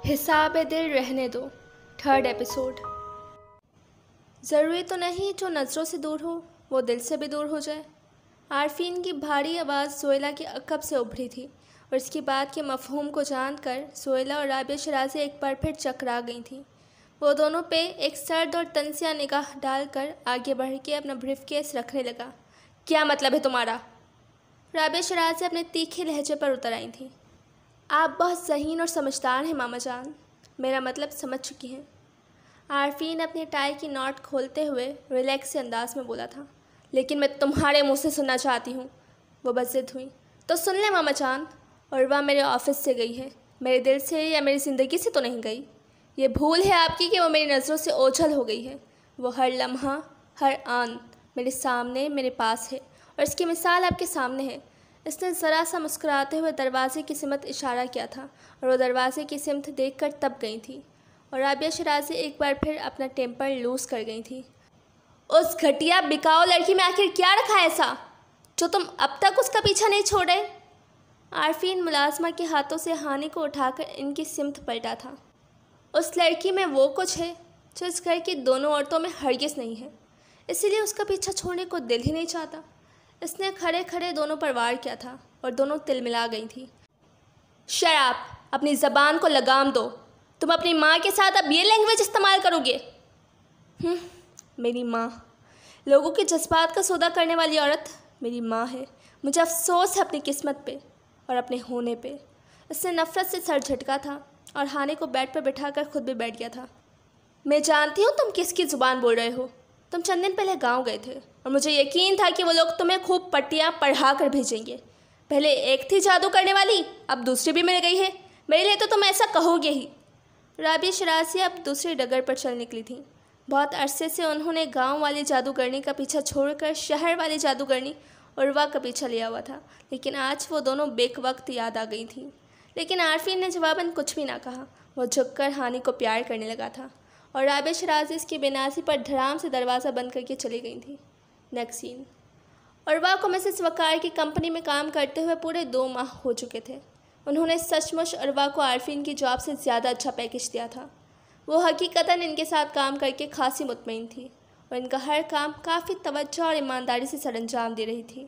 हिसाब दिल रहने दो। 3rd episode. ज़रूरी तो नहीं जो नज़रों से दूर हो वो दिल से भी दूर हो जाए। आरफीन की भारी आवाज़ सोहेला की अकब से उभरी थी और इसकी बात के मफहूम को जानकर सोहेला और राबिया शराजी एक बार फिर चकरा गई थी। वो दोनों पे एक सर्द और तंसिया निगाह डालकर आगे बढ़ के अपना ब्रीफकेस रखने लगा। क्या मतलब है तुम्हारा? राबिया शराजी अपने तीखे लहजे पर उतर आई थी। आप बहुत ज़हीन और समझदार हैं मामा जान, मेरा मतलब समझ चुकी हैं। आरफीन अपने टाई की नॉट खोलते हुए रिलैक्स से अंदाज में बोला था। लेकिन मैं तुम्हारे मुंह से सुनना चाहती हूँ। वो बज़िद हुई। तो सुन ले मामा जान, उर्वा मेरे ऑफिस से गई है, मेरे दिल से या मेरी ज़िंदगी से तो नहीं गई। ये भूल है आपकी कि वो मेरी नज़रों से ओझल हो गई है। वो हर लम्हा हर आन मेरे सामने मेरे पास है और इसकी मिसाल आपके सामने है। इसने ज़रा सा मुस्कुराते हुए दरवाजे की सिमत इशारा किया था और वो दरवाजे की सिमत देखकर तब गई थी और राबिया शराजी एक बार फिर अपना टेम्पर लूज़ कर गई थी। उस घटिया बिकाऊ लड़की में आखिर क्या रखा है ऐसा जो तुम अब तक उसका पीछा नहीं छोड़े? आरफीन मुलाजमा के हाथों से हानि को उठाकर इनकी सिमत पलटा था। उस लड़की में वो कुछ है जो इस घर की दोनों औरतों में हरगिज़ नहीं है, इसीलिए उसका पीछा छोड़ने को दिल ही नहीं चाहता। इसने खड़े खड़े दोनों पर वार किया था और दोनों तिलमिला गई थी। शराब, अपनी ज़बान को लगाम दो। तुम अपनी माँ के साथ अब ये लैंग्वेज इस्तेमाल करोगे? मेरी माँ, लोगों के जज्बात का सौदा करने वाली औरत मेरी माँ है। मुझे अफसोस है अपनी किस्मत पे और अपने होने पे। इसने नफ़रत से सर झटका था और हानि को बेड पर बिठाकर खुद भी बैठ गया था। मैं जानती हूँ तुम किसकी ज़ुबान बोल रहे हो। तुम चंद दिन पहले गांव गए थे और मुझे यकीन था कि वो लोग तुम्हें खूब पट्टियाँ पढ़ा कर भेजेंगे। पहले एक थी जादू करने वाली, अब दूसरी भी मिल गई है। मेरे लिए तो तुम ऐसा कहोगे ही। राबिया शराजी अब दूसरी डगर पर चल निकली थी। बहुत अरसे से उन्होंने गांव वाली जादूगरनी का पीछा छोड़कर शहर वाली जादूगरनी उर्वा का पीछा लिया हुआ था, लेकिन आज वो दोनों बेवक्त याद आ गई थी। लेकिन आरफीन ने जवाबन कुछ भी ना कहा। वो झुककर हानि को प्यार करने लगा था और राबिया शराजी इसकी बेनाजी पर धड़ाम से दरवाज़ा बंद करके चली गई थी। Next scene. उर्वा को मिसेस वकार की कंपनी में काम करते हुए पूरे 2 माह हो चुके थे। उन्होंने सचमुच उर्वा को आरफीन की जॉब से ज़्यादा अच्छा पैकेज दिया था। वो हकीकतन इनके साथ काम करके खासी मुतमईन थी और इनका हर काम काफ़ी तवज्जो और ईमानदारी से सरअंजाम दे रही थी।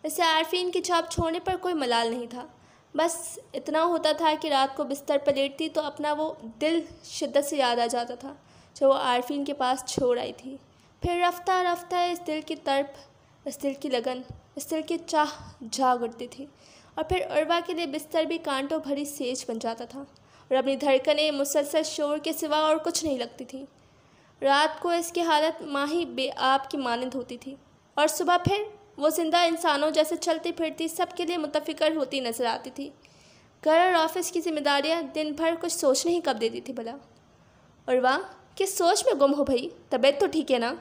इससे आरफीन की जॉब छोड़ने पर कोई मलाल नहीं था। बस इतना होता था कि रात को बिस्तर पर लेटती तो अपना वो दिल शिद्दत से याद आ जाता था जो वो आरफीन के पास छोड़ आई थी। फिर रफ्ता रफ्ता इस दिल की तड़प, इस दिल की लगन, इस दिल की चाह जाग उठती थी और फिर उर्वा के लिए बिस्तर भी कांटों भरी सेज बन जाता था और अपनी धड़कनें मुसलसल शोर के सिवा और कुछ नहीं लगती थी। रात को इसकी हालत माही बेआब की मानंद होती थी और सुबह फिर वो जिंदा इंसानों जैसे चलती फिरती सबके लिए मुतफ़िकर होती नजर आती थी। घर और ऑफिस की जिम्मेदारियां दिन भर कुछ सोचने ही कब देती थी भला। उर्वा, किस सोच में गुम हो भाई? तबीयत तो ठीक है ना?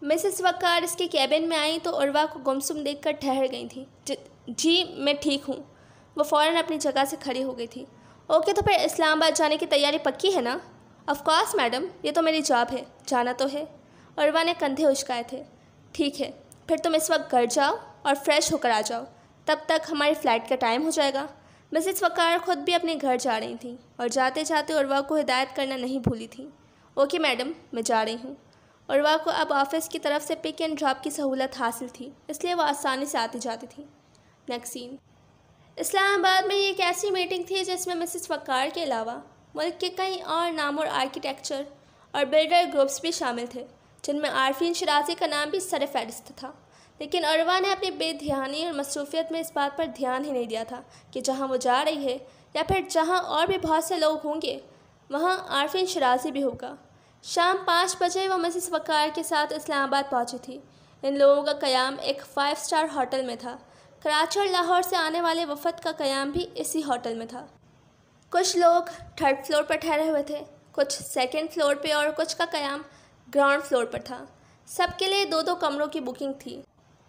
मिसेस वकार इसके कैबिन में आई तो उर्वा को गुमसुम देखकर ठहर गई थी। जी मैं ठीक हूँ। वो फ़ौरन अपनी जगह से खड़ी हो गई थी। ओके, तो फिर इस्लामाबाद जाने की तैयारी पक्की है ना? ऑफ कोर्स मैडम, ये तो मेरी जॉब है, जाना तो है। उर्वा ने कंधे उचकाए थे। ठीक है, फिर तुम इस वक्त घर जाओ और फ्रेश होकर आ जाओ, तब तक हमारी फ़्लाइट का टाइम हो जाएगा। मिसेस वकार खुद भी अपने घर जा रही थी और जाते जाते उर्वा को हिदायत करना नहीं भूली थी। ओके मैडम, मैं जा रही हूँ। उर्वा को अब ऑफिस की तरफ से पिक एंड ड्रॉप की सहूलत हासिल थी, इसलिए वो आसानी से आती जाती थी। Next scene. इस्लामाबाद में ये एक ऐसी मीटिंग थी जिसमें मिसेस वकार के अलावा मुल्क के कई और नामवर आर्किटेक्चर और बिल्डर ग्रुप्स भी शामिल थे, जिनमें आरफीन शराजी का नाम भी सर फहरिस्त था। लेकिन उर्वा ने अपनी बेध्यानी और मसरूफियत में इस बात पर ध्यान ही नहीं दिया था कि जहाँ वो जा रही है या फिर जहाँ और भी बहुत से लोग होंगे वहाँ आरफीन शराजी भी होगा। शाम 5 बजे वो मिसेस वकार के साथ इस्लामाबाद पहुंची थी। इन लोगों का क़याम एक 5 स्टार होटल में था। कराची और लाहौर से आने वाले वफद का क़याम भी इसी होटल में था। कुछ लोग 3rd फ्लोर पर ठहरे हुए थे, कुछ 2nd फ्लोर पे और कुछ का क़याम ग्राउंड फ्लोर पर था। सबके लिए 2-2 कमरों की बुकिंग थी,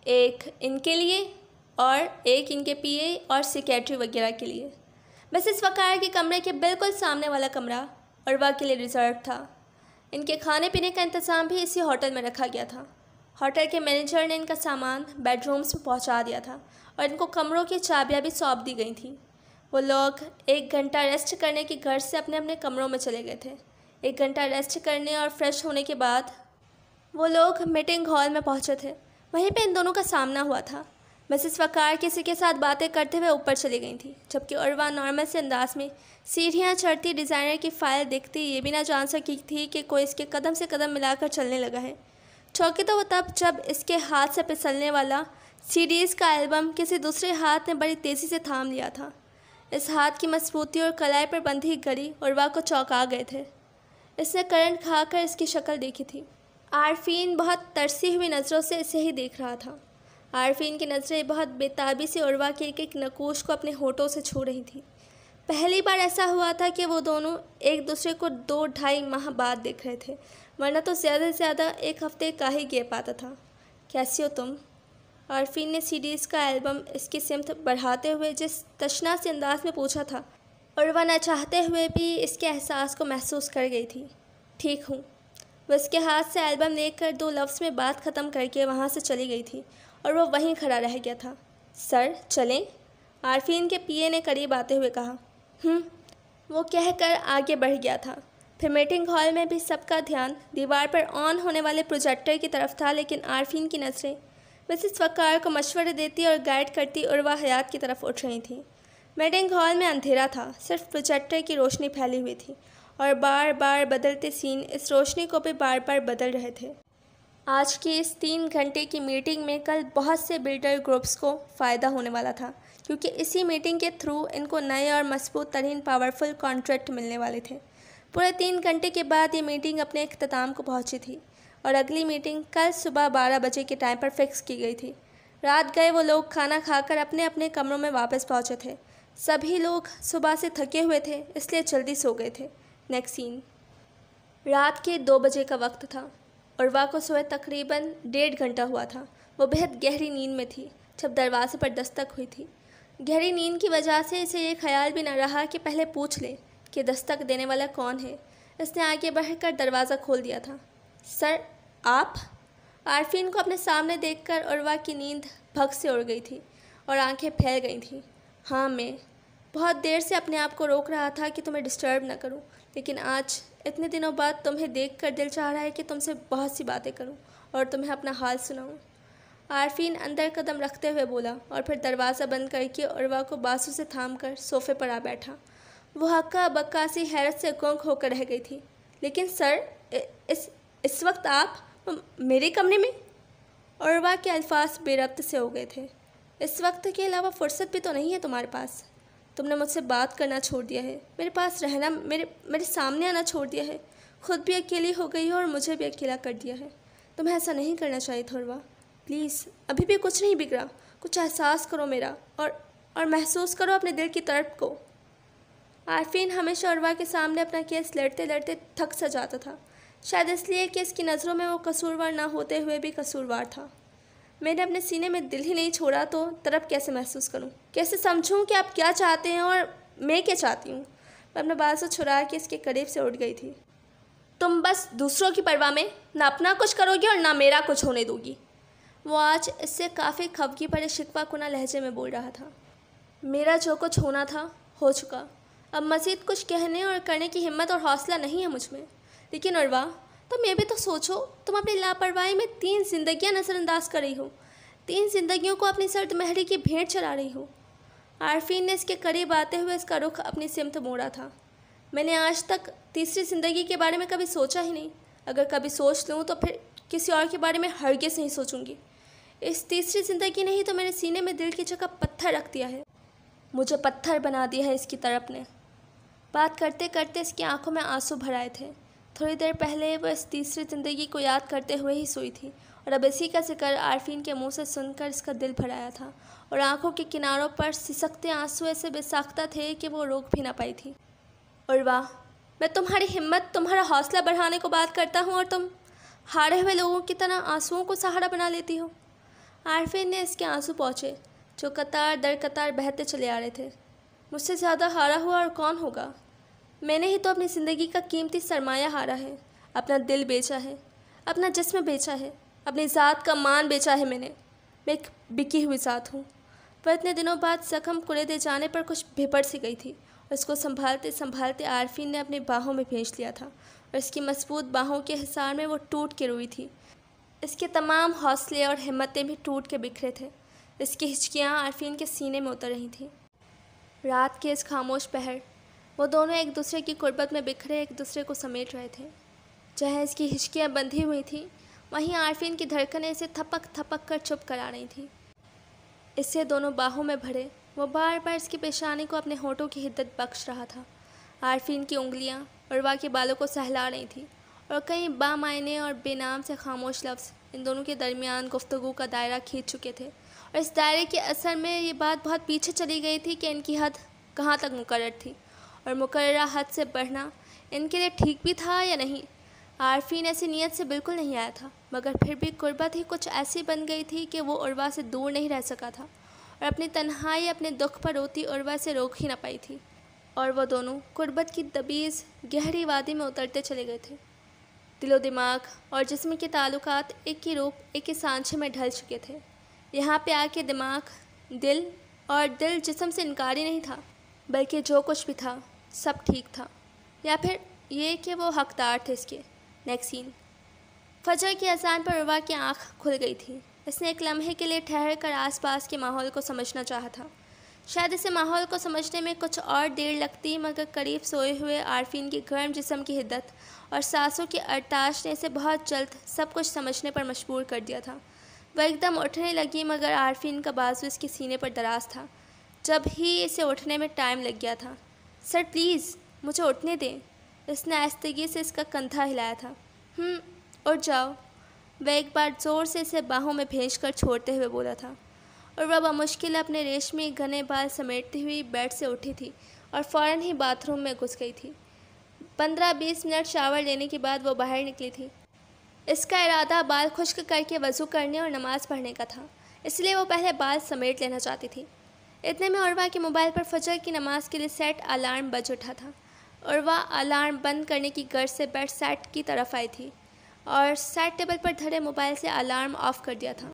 एक इनके लिए और एक इनके पीए और सेक्रेटरी वगैरह के लिए। मिसेस वकार के कमरे के बिल्कुल सामने वाला कमरा उर्वा के लिए रिजर्व था। इनके खाने पीने का इंतज़ाम भी इसी होटल में रखा गया था। होटल के मैनेजर ने इनका सामान बेडरूम्स में पहुंचा दिया था और इनको कमरों की चाबियां भी सौंप दी गई थी। वो लोग 1 घंटा रेस्ट करने के घर से अपने अपने कमरों में चले गए थे। 1 घंटा रेस्ट करने और फ्रेश होने के बाद वो लोग मीटिंग हॉल में पहुंचे थे। वहीं पे इन दोनों का सामना हुआ था। मिसेस वकार किसी के साथ बातें करते हुए ऊपर चली गई थी, जबकि उर्वा नॉर्मल से अंदाज में सीढ़ियाँ चढ़ती डिज़ाइनर की फ़ाइल देखती ये भी ना जान सकी थी कि कोई इसके कदम से कदम मिलाकर चलने लगा है। चौंकी तो वो तब जब इसके हाथ से फिसलने वाला सीडीज़ का एल्बम किसी दूसरे हाथ ने बड़ी तेज़ी से थाम लिया था। इस हाथ की मजबूती और कलाई पर बंधी घड़ी उर्वा को चौंका गए थे। इसने करंट खाकर इसकी शक्ल देखी थी। आरफीन बहुत तरसी हुई नज़रों से इसे ही देख रहा था। आरफीन की नज़रें बहुत बेताबी से उर्वा के एक एक नकूश को अपने होठों से छू रही थी। पहली बार ऐसा हुआ था कि वो दोनों एक दूसरे को 2-2.5 माह बाद देख रहे थे, वरना तो ज़्यादा से ज़्यादा 1 हफ्ते का ही गैप आता था। कैसी हो तुम? आरफीन ने सीडीज़ का एल्बम इसकी सिमत बढ़ाते हुए जिस तशना से अंदाज में पूछा था, उर्वा न चाहते हुए भी इसके एहसास को महसूस कर गई थी। ठीक हूँ। वह उसके हाथ से एल्बम लेकर 2 लफ्ज़ में बात ख़त्म करके वहाँ से चली गई थी और वो वहीं खड़ा रह गया था। सर चलें? आरफीन के पीए ने करीब आते हुए कहा। वो कहकर आगे बढ़ गया था। फिर मीटिंग हॉल में भी सबका ध्यान दीवार पर ऑन होने वाले प्रोजेक्टर की तरफ था, लेकिन आरफीन की नज़रें मिसेस वकार को मशवरे देती और गाइड करती उर्वा हयात की तरफ उठ रही थी। मीटिंग हॉल में अंधेरा था, सिर्फ प्रोजेक्टर की रोशनी फैली हुई थी और बार बार बदलते सीन इस रोशनी को भी बार बार बदल रहे थे। आज की इस 3 घंटे की मीटिंग में कल बहुत से बिल्डर ग्रुप्स को फ़ायदा होने वाला था, क्योंकि इसी मीटिंग के थ्रू इनको नए और मजबूत तरीन पावरफुल कॉन्ट्रैक्ट मिलने वाले थे। पूरे 3 घंटे के बाद ये मीटिंग अपने इख्तिताम को पहुंची थी और अगली मीटिंग कल सुबह 12 बजे के टाइम पर फिक्स की गई थी। रात गए वो लोग खाना खाकर अपने अपने कमरों में वापस पहुंचे थे। सभी लोग सुबह से थके हुए थे, इसलिए जल्दी सो गए थे। Next scene. रात के 2 बजे का वक्त था। उर्वा को सोए तकरीबन 1.5 घंटा हुआ था। वो बेहद गहरी नींद में थी जब दरवाजे पर दस्तक हुई थी। गहरी नींद की वजह से इसे ये ख्याल भी न रहा कि पहले पूछ ले कि दस्तक देने वाला कौन है। इसने आगे बढ़कर दरवाज़ा खोल दिया था। सर आप? आरफीन को अपने सामने देखकर उर्वा की नींद भग से उड़ गई थी और आंखें फैल गई थीं। हाँ मैं बहुत देर से अपने आप को रोक रहा था कि तुम्हें डिस्टर्ब न करूं, लेकिन आज इतने दिनों बाद तुम्हें देखकर दिल चाह रहा है कि तुमसे बहुत सी बातें करूं और तुम्हें अपना हाल सुनाऊं। आरफीन अंदर कदम रखते हुए बोला और फिर दरवाज़ा बंद करके उर्वा को बाजू से थामकर सोफे पर आ बैठा। वो हक्का बक्का सी हैरत से गुंग होकर रह गई थी। लेकिन सर इस वक्त आप मेरे कमरे में? उर्वा के अल्फाज बेरब्त से हो गए थे। इस वक्त के अलावा फुर्सत भी तो नहीं है तुम्हारे पास। तुमने मुझसे बात करना छोड़ दिया है, मेरे पास रहना, मेरे सामने आना छोड़ दिया है। खुद भी अकेली हो गई हो और मुझे भी अकेला कर दिया है। तुम्हें ऐसा नहीं करना चाहिए था उर्वा। प्लीज़, अभी भी कुछ नहीं बिगड़ा। कुछ एहसास करो मेरा और महसूस करो अपने दिल की तड़प को। आरफीन हमेशा उर्वा के सामने अपना केस लड़ते लड़ते थक सा जाता था, शायद इसलिए कि इसकी नज़रों में वो कसूरवार ना होते हुए भी कसूरवार था। मैंने अपने सीने में दिल ही नहीं छोड़ा तो तड़प कैसे महसूस करूं? कैसे समझूं कि आप क्या चाहते हैं और मैं क्या चाहती हूं? मैं अपने बाल से छुड़ा के इसके करीब से उठ गई थी। तुम बस दूसरों की परवाह में ना अपना कुछ करोगी और ना मेरा कुछ होने दोगी। वो आज इससे काफ़ी खफगी भरे शिकवा कुना लहजे में बोल रहा था। मेरा जो कुछ होना था हो चुका। अब मज़ीद कुछ कहने और करने की हिम्मत और हौसला नहीं है मुझ में। लेकिन उर्वा, तुम ये भी तो सोचो, तुम अपनी लापरवाही में 3 जिंदगियां नज़रअंदाज कर रही हो। 3 जिंदगियों को अपनी सर्द महरी की भेंट चढ़ा रही हो। आरफीन ने इसके करीब आते हुए इसका रुख अपनी सिमत मोड़ा था। मैंने आज तक तीसरी ज़िंदगी के बारे में कभी सोचा ही नहीं। अगर कभी सोच लूँ तो फिर किसी और के बारे में हरगिज़ नहीं सोचूंगी। इस तीसरी ज़िंदगी ने ही तो मेरे सीने में दिल की जगह पत्थर रख दिया है। मुझे पत्थर बना दिया है इसकी तड़प ने। बात करते करते इसकी आंखों में आंसू भर आए थे। थोड़ी देर पहले वह इस तीसरी ज़िंदगी को याद करते हुए ही सोई थी और अब इसी का जिक्र आरफीन के मुंह से सुनकर इसका दिल भर आया था और आंखों के किनारों पर सिसकते आंसू ऐसे बेसाख्ता थे कि वो रोक भी ना पाई थी। उर्वा, मैं तुम्हारी हिम्मत, तुम्हारा हौसला बढ़ाने को बात करता हूँ और तुम हारे हुए लोगों की तरह आंसुओं को सहारा बना लेती हो। आरफीन ने इसके आंसू पहुँचे जो कतार दर कतार बहते चले आ रहे थे। मुझसे ज़्यादा हारा हुआ और कौन होगा? मैंने ही तो अपनी ज़िंदगी का कीमती सरमाया हारा है। अपना दिल बेचा है, अपना जिस्म बेचा है, अपनी ज़ात का मान बेचा है मैंने। मैं एक बिकी हुई ज़ात हूँ। वह इतने दिनों बाद जख्म कुरेदे जाने पर कुछ भिपड़ सी गई थी और इसको संभालते संभालते आरफीन ने अपनी बाहों में भेज लिया था और इसकी मजबूत बाहों के हिसार में वो टूट के रोई थी। इसके तमाम हौसले और हिम्मतें भी टूट के बिखरे थे। इसकी हिचकियाँ आरफीन के सीने में उतर रही थीं। रात के इस खामोश पहर वो दोनों एक दूसरे की कुर्बत में बिखरे एक दूसरे को समेट रहे थे। जहाँ इसकी हिचकियाँ बंधी हुई थीं वहीं आरफीन की धड़कनें इसे थपक थपक कर चुप करा रही थीं। इससे दोनों बाहों में भरे वो बार बार इसकी पेशानी को अपने होठों की हिद्दत बख्श रहा था। आरफीन की उंगलियां उर्वा के बालों को सहला रही थी और कई बामायने और बेनाम से खामोश लफ्ज़ इन दोनों के दरमियान गुफ्तगू का दायरा खींच चुके थे और इस दायरे के असर में ये बात बहुत पीछे चली गई थी कि इनकी हद कहाँ तक मुकर्रर थी और मुकर्ररा हद से बढ़ना इनके लिए ठीक भी था या नहीं। आरफीन ऐसी नीयत से बिल्कुल नहीं आया था, मगर फिर भी कुर्बत ही कुछ ऐसी बन गई थी कि वो उर्वा से दूर नहीं रह सका था और अपनी तन्हाई अपने दुख पर रोती उर्वा से रोक ही न पाई थी। और वो दोनों कुर्बत की दबीज़ गहरी वादी में उतरते चले गए थे। दिलो दिमाग और जिस्म के ताल्लुकात एक ही रूप एक ही सांचे में ढल चुके थे। यहाँ पे आके दिमाग दिल जिस्म से इनकारी नहीं था, बल्कि जो कुछ भी था सब ठीक था, या फिर ये कि वो हकदार थे इसके। Next scene. फजर की अजान पर उर्वा की आंख खुल गई थी। इसने एक लम्हे के लिए ठहर कर आसपास के माहौल को समझना चाहा था। शायद इसे माहौल को समझने में कुछ और देर लगती, मगर करीब सोए हुए आरफीन की गर्म जिस्म की हिद्दत और सांसों की अरताश ने इसे बहुत जल्द सब कुछ समझने पर मजबूर कर दिया था। वह एकदम उठने लगी, मगर आरफीन का बाजू इसके सीने पर दराज था। जब ही इसे उठने में टाइम लग गया था। सर प्लीज़ मुझे उठने दें। इसने आहिस्तगी से इसका कंधा हिलाया था। उठ जाओ, वह एक बार ज़ोर से इसे बाहों में भेज कर छोड़ते हुए बोला था। और वह बमुश्किल अपने रेशमी घने बाल समेटती हुई बेड से उठी थी और फ़ौरन ही बाथरूम में घुस गई थी। 15-20 मिनट शावर लेने के बाद वो बाहर निकली थी। इसका इरादा बाल खुश्क करके वज़ू करने और नमाज़ पढ़ने का था, इसलिए वो पहले बाल समेट लेना चाहती थी। इतने में उर्वा के मोबाइल पर फजर की नमाज के लिए सेट अलार्म बज उठा था। उर्वा अलार्म बंद करने की गर्ज से बेड सेट की तरफ आई थी और सेट टेबल पर धरे मोबाइल से अलार्म ऑफ़ कर दिया था।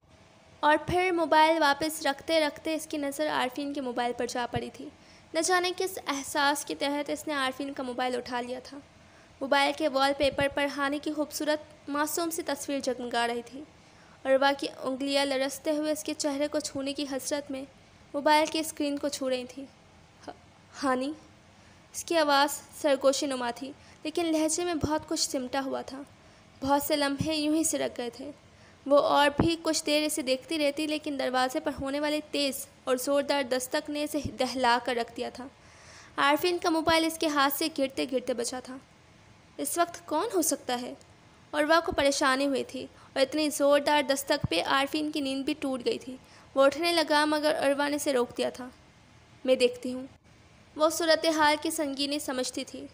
और फिर मोबाइल वापस रखते रखते इसकी नज़र आरफीन के मोबाइल पर जा पड़ी थी। न जाने किस एहसास के तहत इसने आरफीन का मोबाइल उठा लिया था। मोबाइल के वॉलपेपर पर हानि की खूबसूरत मासूम सी तस्वीर जगमगा रही थी। उर्वा की उंगलियां लरसते हुए इसके चेहरे को छूने की हसरत में मोबाइल की स्क्रीन को छू रही थी। हानि, इसकी आवाज़ सरगोशी नुमा थी, लेकिन लहजे में बहुत कुछ सिमटा हुआ था। बहुत से लम्हे यूं ही सिरक गए थे। वो और भी कुछ देर इसे देखती रहती, लेकिन दरवाजे पर होने वाले तेज़ और ज़ोरदार दस्तक ने इसे दहला कर रख दिया था। आरफीन का मोबाइल इसके हाथ से गिरते गिरते बचा था। इस वक्त कौन हो सकता है? उर्वा को परेशानी हुई थी और इतनी ज़ोरदार दस्तक पे आरफीन की नींद भी टूट गई थी। वो उठने लगा, मगर उर्वा ने इसे रोक दिया था। मैं देखती हूँ। वो सूरत हाल की संगीनी समझती थी।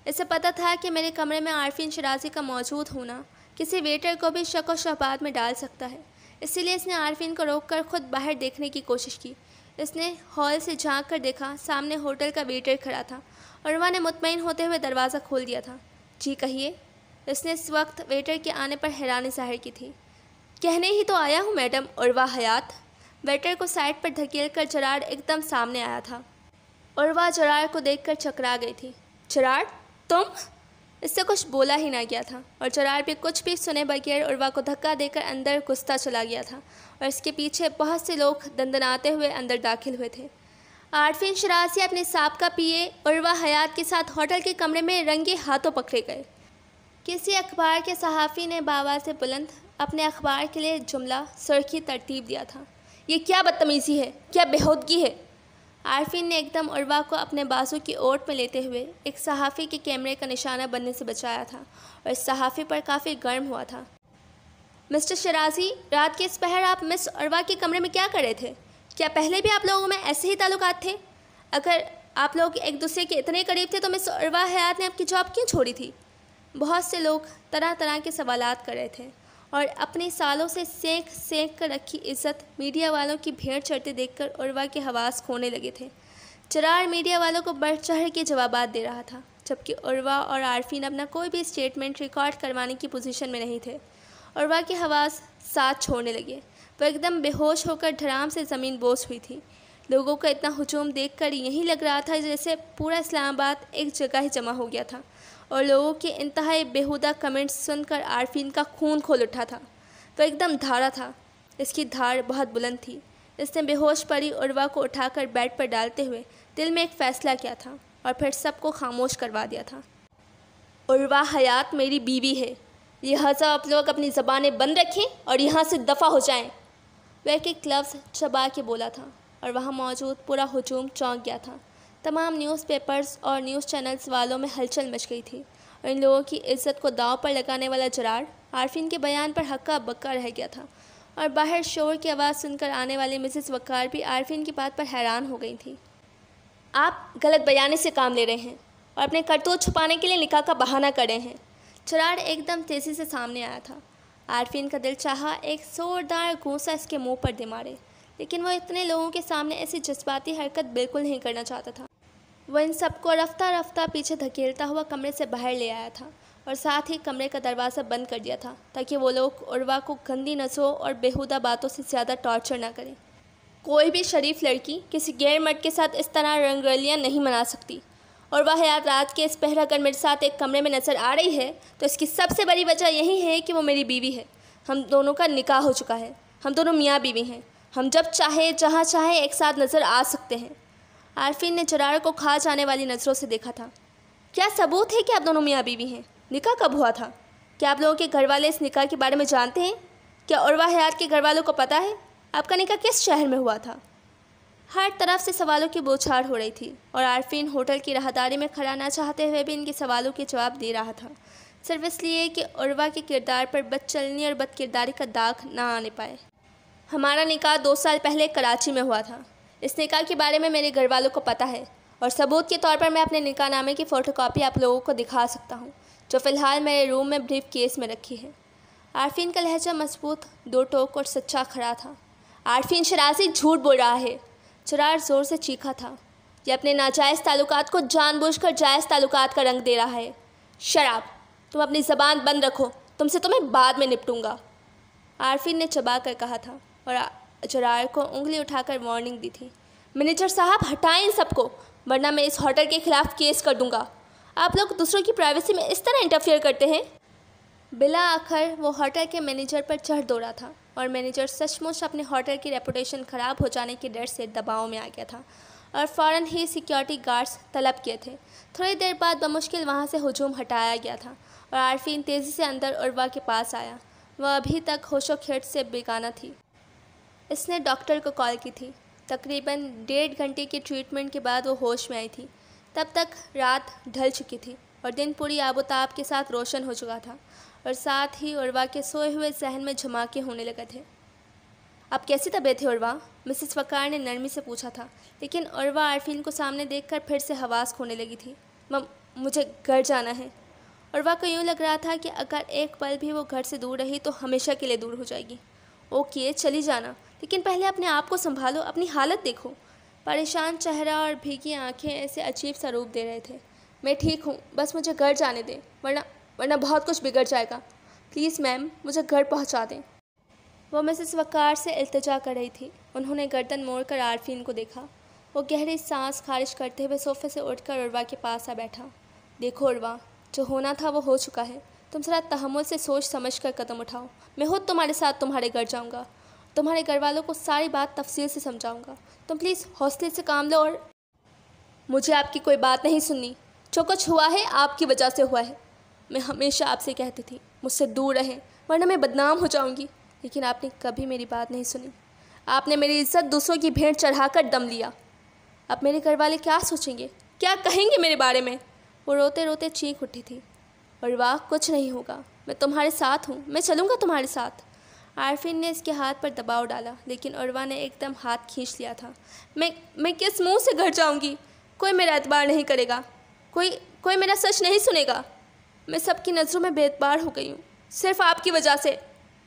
इसे पता था कि मेरे कमरे में आरफीन शराजी का मौजूद होना किसी वेटर को भी शक और शबात में डाल सकता है। इसीलिए इसने आरफीन को रोककर खुद बाहर देखने की कोशिश की। इसने हॉल से झांक कर देखा, सामने होटल का वेटर खड़ा था। उर्वा ने मुतमईन होते हुए दरवाज़ा खोल दिया था। जी कहिए। इसने इस वक्त वेटर के आने पर हैरानी ज़ाहिर की थी। कहने ही तो आया हूँ मैडम, उर्वा हयात। वेटर को साइड पर धकेल कर जरार एकदम सामने आया था। उर्वा जरार को देखकर चकरा गई थी। जरार, तुम? इससे कुछ बोला ही ना गया था और जरार भी कुछ भी सुने बगैर उर्वा को धक्का देकर अंदर घुसता चला गया था और इसके पीछे बहुत से लोग दंदनाते हुए अंदर दाखिल हुए थे। आरफीन शराजी अपने साबका पीए उर्वा हयात के साथ होटल के कमरे में रंगे हाथों पकड़े गए। किसी अखबार के सहाफ़ी ने बाबा से बुलंद अपने अखबार के लिए जुमला सुर्खी तरतीब दिया था। ये क्या बदतमीज़ी है, क्या बेहूदगी है। आरफीन ने एकदम उर्वा को अपने बाजू की ओट में लेते हुए एक सहाफ़ी के कैमरे का निशाना बनने से बचाया था और इस सहाफ़ी पर काफ़ी गर्म हुआ था। मिस्टर शराजी, रात के इस पहर आप मिस उर्वा के कमरे में क्या कर रहे थे? क्या पहले भी आप लोगों में ऐसे ही ताल्लुकात थे? अगर आप लोग एक दूसरे के इतने करीब थे तो मिस उर्वा हयात ने आपकी जॉब क्यों छोड़ी थी? बहुत से लोग तरह तरह के सवालात कर रहे थे और अपनी सालों से सेंक सेंक कर रखी इज़्ज़त मीडिया वालों की भेंट चढ़ते देखकर उर्वा के हवास खोने लगे थे। जरार मीडिया वालों को बढ़ चढ़ के जवाबात दे रहा था, जबकि उर्वा और आरफीन अपना कोई भी स्टेटमेंट रिकॉर्ड करवाने की पोजीशन में नहीं थे। उर्वा के हवास साथ छोड़ने लगे। वो एकदम बेहोश होकर धड़ाम से ज़मीन बोस हुई थी। लोगों का इतना हुजूम देखकर यही लग रहा था जैसे पूरा इस्लामाबाद एक जगह ही जमा हो गया था। और लोगों के इंतहाई बेहुदा कमेंट्स सुनकर आरफीन का खून खोल उठा था। वह एकदम धारा था। इसकी धार बहुत बुलंद थी। इसने बेहोश पड़ी उर्वा को उठाकर बेड पर डालते हुए दिल में एक फ़ैसला किया था और फिर सबको खामोश करवा दिया था। उर्वा हयात मेरी बीवी है, लिहाजा आप लोग अपनी ज़बानें बंद रखें और यहाँ से दफ़ा हो जाएं। वह एक लफ्ज़ चबा के बोला था और वहाँ मौजूद पूरा हुजूम चौंक गया था। तमाम न्यूज़पेपर्स और न्यूज़ चैनल्स वालों में हलचल मच गई थी और इन लोगों की इज्जत को दांव पर लगाने वाला जरार आरफीन के बयान पर हक्का बक्का रह गया था। और बाहर शोर की आवाज़ सुनकर आने वाली मिसेस वकार भी आरफीन की बात पर हैरान हो गई थी। आप गलत बयानी से काम ले रहे हैं और अपने करतूत छुपाने के लिए निकाह का बहाना कर रहे हैं। जरार एकदम तेज़ी से सामने आया था। आरफीन का दिल चाहा एक ज़ोरदार घूंसा इसके मुंह पर दे मारे, लेकिन वो इतने लोगों के सामने ऐसी जज्बाती हरकत बिल्कुल नहीं करना चाहता था। वह इन सबको रफ्ता रफ्ता पीछे धकेलता हुआ कमरे से बाहर ले आया था और साथ ही कमरे का दरवाज़ा बंद कर दिया था ताकि वो लोग उर्वा को गंदी नज़रों और बेहुदा बातों से ज़्यादा टॉर्चर ना करें। कोई भी शरीफ लड़की किसी गैर मर्द के साथ इस तरह रंगरलियाँ नहीं मना सकती। और वह हयात रात के इस पहरा अगर मेरे साथ एक कमरे में नज़र आ रही है तो इसकी सबसे बड़ी वजह यही है कि वो मेरी बीवी है। हम दोनों का निकाह हो चुका है। हम दोनों मियाँ बीवी हैं। हम जब चाहे जहाँ चाहे एक साथ नज़र आ सकते हैं। आरफीन ने जरार को खा जाने वाली नज़रों से देखा था। क्या सबूत है कि आप दोनों मियाँ बीवी हैं? निकाह कब हुआ था? क्या आप लोगों के घर वाले इस निकाह के बारे में जानते हैं? क्या उर्वा हयात के घर वालों को पता है आपका निकाह किस शहर में हुआ था? हर तरफ से सवालों की बौछार हो रही थी और आरफीन होटल की राहदारी में खड़ा ना चाहते हुए भी इनके सवालों के जवाब दे रहा था, सिर्फ इसलिए कि उर्वा के किरदार पर बदचलनी और बदकिरदारी का दाग ना आने पाए। हमारा निकाह 2 साल पहले कराची में हुआ था। इस निकाह के बारे में मेरे घर वालों को पता है और सबूत के तौर पर मैं अपने निकाहनामे की फ़ोटोकॉपी आप लोगों को दिखा सकता हूँ, जो फ़िलहाल मेरे रूम में ब्रीफ केस में रखी है। आरफीन का लहजा मजबूत, दो टोक और सच्चा खड़ा था। आरफीन शराजी झूठ बोल रहा है, जरार ज़ोर से चीखा था। यह अपने नाजायज़ ताल्लुकात को जानबूझकर जायज़ ताल्लुकात का रंग दे रहा है। शराब, तुम अपनी ज़बान बंद रखो, तुमसे तो मैं बाद में निपटूंगा, आरफीन ने चबा कर कहा था और जरार को उंगली उठाकर वार्निंग दी थी। मैनेजर साहब, हटाएं इन सबको, वरना मैं इस होटल के खिलाफ केस कर दूंगा। आप लोग दूसरों की प्राइवेसी में इस तरह इंटरफेयर करते हैं। बिला आखिर वो होटल के मैनेजर पर चढ़ दौड़ा था और मैनेजर सचमुच अपने होटल की रेपुटेशन ख़राब हो जाने के डर से दबाव में आ गया था और फ़ौरन ही सिक्योरिटी गार्ड्स तलब किए थे। थोड़ी देर बाद बमुश्किल वहाँ से हुजूम हटाया गया था और आरफीन तेज़ी से अंदर उर्वा के पास आया। वह अभी तक होशो-खिरत से बेगाना थी। इसने डॉक्टर को कॉल की थी। तकरीबन 1.5 घंटे के ट्रीटमेंट के बाद वो होश में आई थी। तब तक रात ढल चुकी थी और दिन पूरी आबोताब के साथ रोशन हो चुका था और साथ ही उर्वा के सोए हुए जहन में झमाके होने लगे थे। अब कैसी तबीयत है उर्वा? मिसेस वकार ने नरमी से पूछा था, लेकिन उर्वा आरफीन को सामने देखकर फिर से हवास खोने लगी थी। मुझे घर जाना है। उर्वा को यूँ लग रहा था कि अगर एक पल भी वो घर से दूर रही तो हमेशा के लिए दूर हो जाएगी। ओके, चली जाना, लेकिन पहले अपने आप को संभालो, अपनी हालत देखो। परेशान चेहरा और भीगी आंखें ऐसे अजीब सा रूप दे रहे थे। मैं ठीक हूँ, बस मुझे घर जाने दें, वरना बहुत कुछ बिगड़ जाएगा। प्लीज़ मैम, मुझे घर पहुँचा दें। वो मिसेस वकार से इल्तिजा कर रही थी। उन्होंने गर्दन मोड़कर आरफीन को देखा। वो गहरी सांस खारिज करते हुए सोफे से उठकर उर्वा के पास आ बैठा। देखो उर्वा, जो होना था वो हो चुका है। तुम ज़रा तहम्मुल से सोच समझ कर कदम उठाओ। मैं खुद तुम्हारे साथ तुम्हारे घर जाऊँगा। तुम्हारे घर वालों को सारी बात तफसील से समझाऊँगा। तुम प्लीज़ हौसले से काम लो और मुझे आपकी कोई बात नहीं सुननी। जो कुछ हुआ है आपकी वजह से हुआ है। मैं हमेशा आपसे कहती थी मुझसे दूर रहें, वरना मैं बदनाम हो जाऊँगी, लेकिन आपने कभी मेरी बात नहीं सुनी। आपने मेरी इज्जत दूसरों की भेंट चढ़ाकर दम लिया। अब मेरे घर वाले क्या सोचेंगे, क्या कहेंगे मेरे बारे में? वो रोते रोते चीख उठी थी। और वाह, कुछ नहीं होगा, मैं तुम्हारे साथ हूँ, मैं चलूँगा तुम्हारे साथ। आरफीन ने इसके हाथ पर दबाव डाला, लेकिन उर्वा ने एकदम हाथ खींच लिया था। मैं किस मुंह से घर जाऊँगी? कोई मेरा एतबार नहीं करेगा, कोई मेरा सच नहीं सुनेगा। मैं सबकी नज़रों में बेएतबार हो गई हूँ, सिर्फ आपकी वजह से।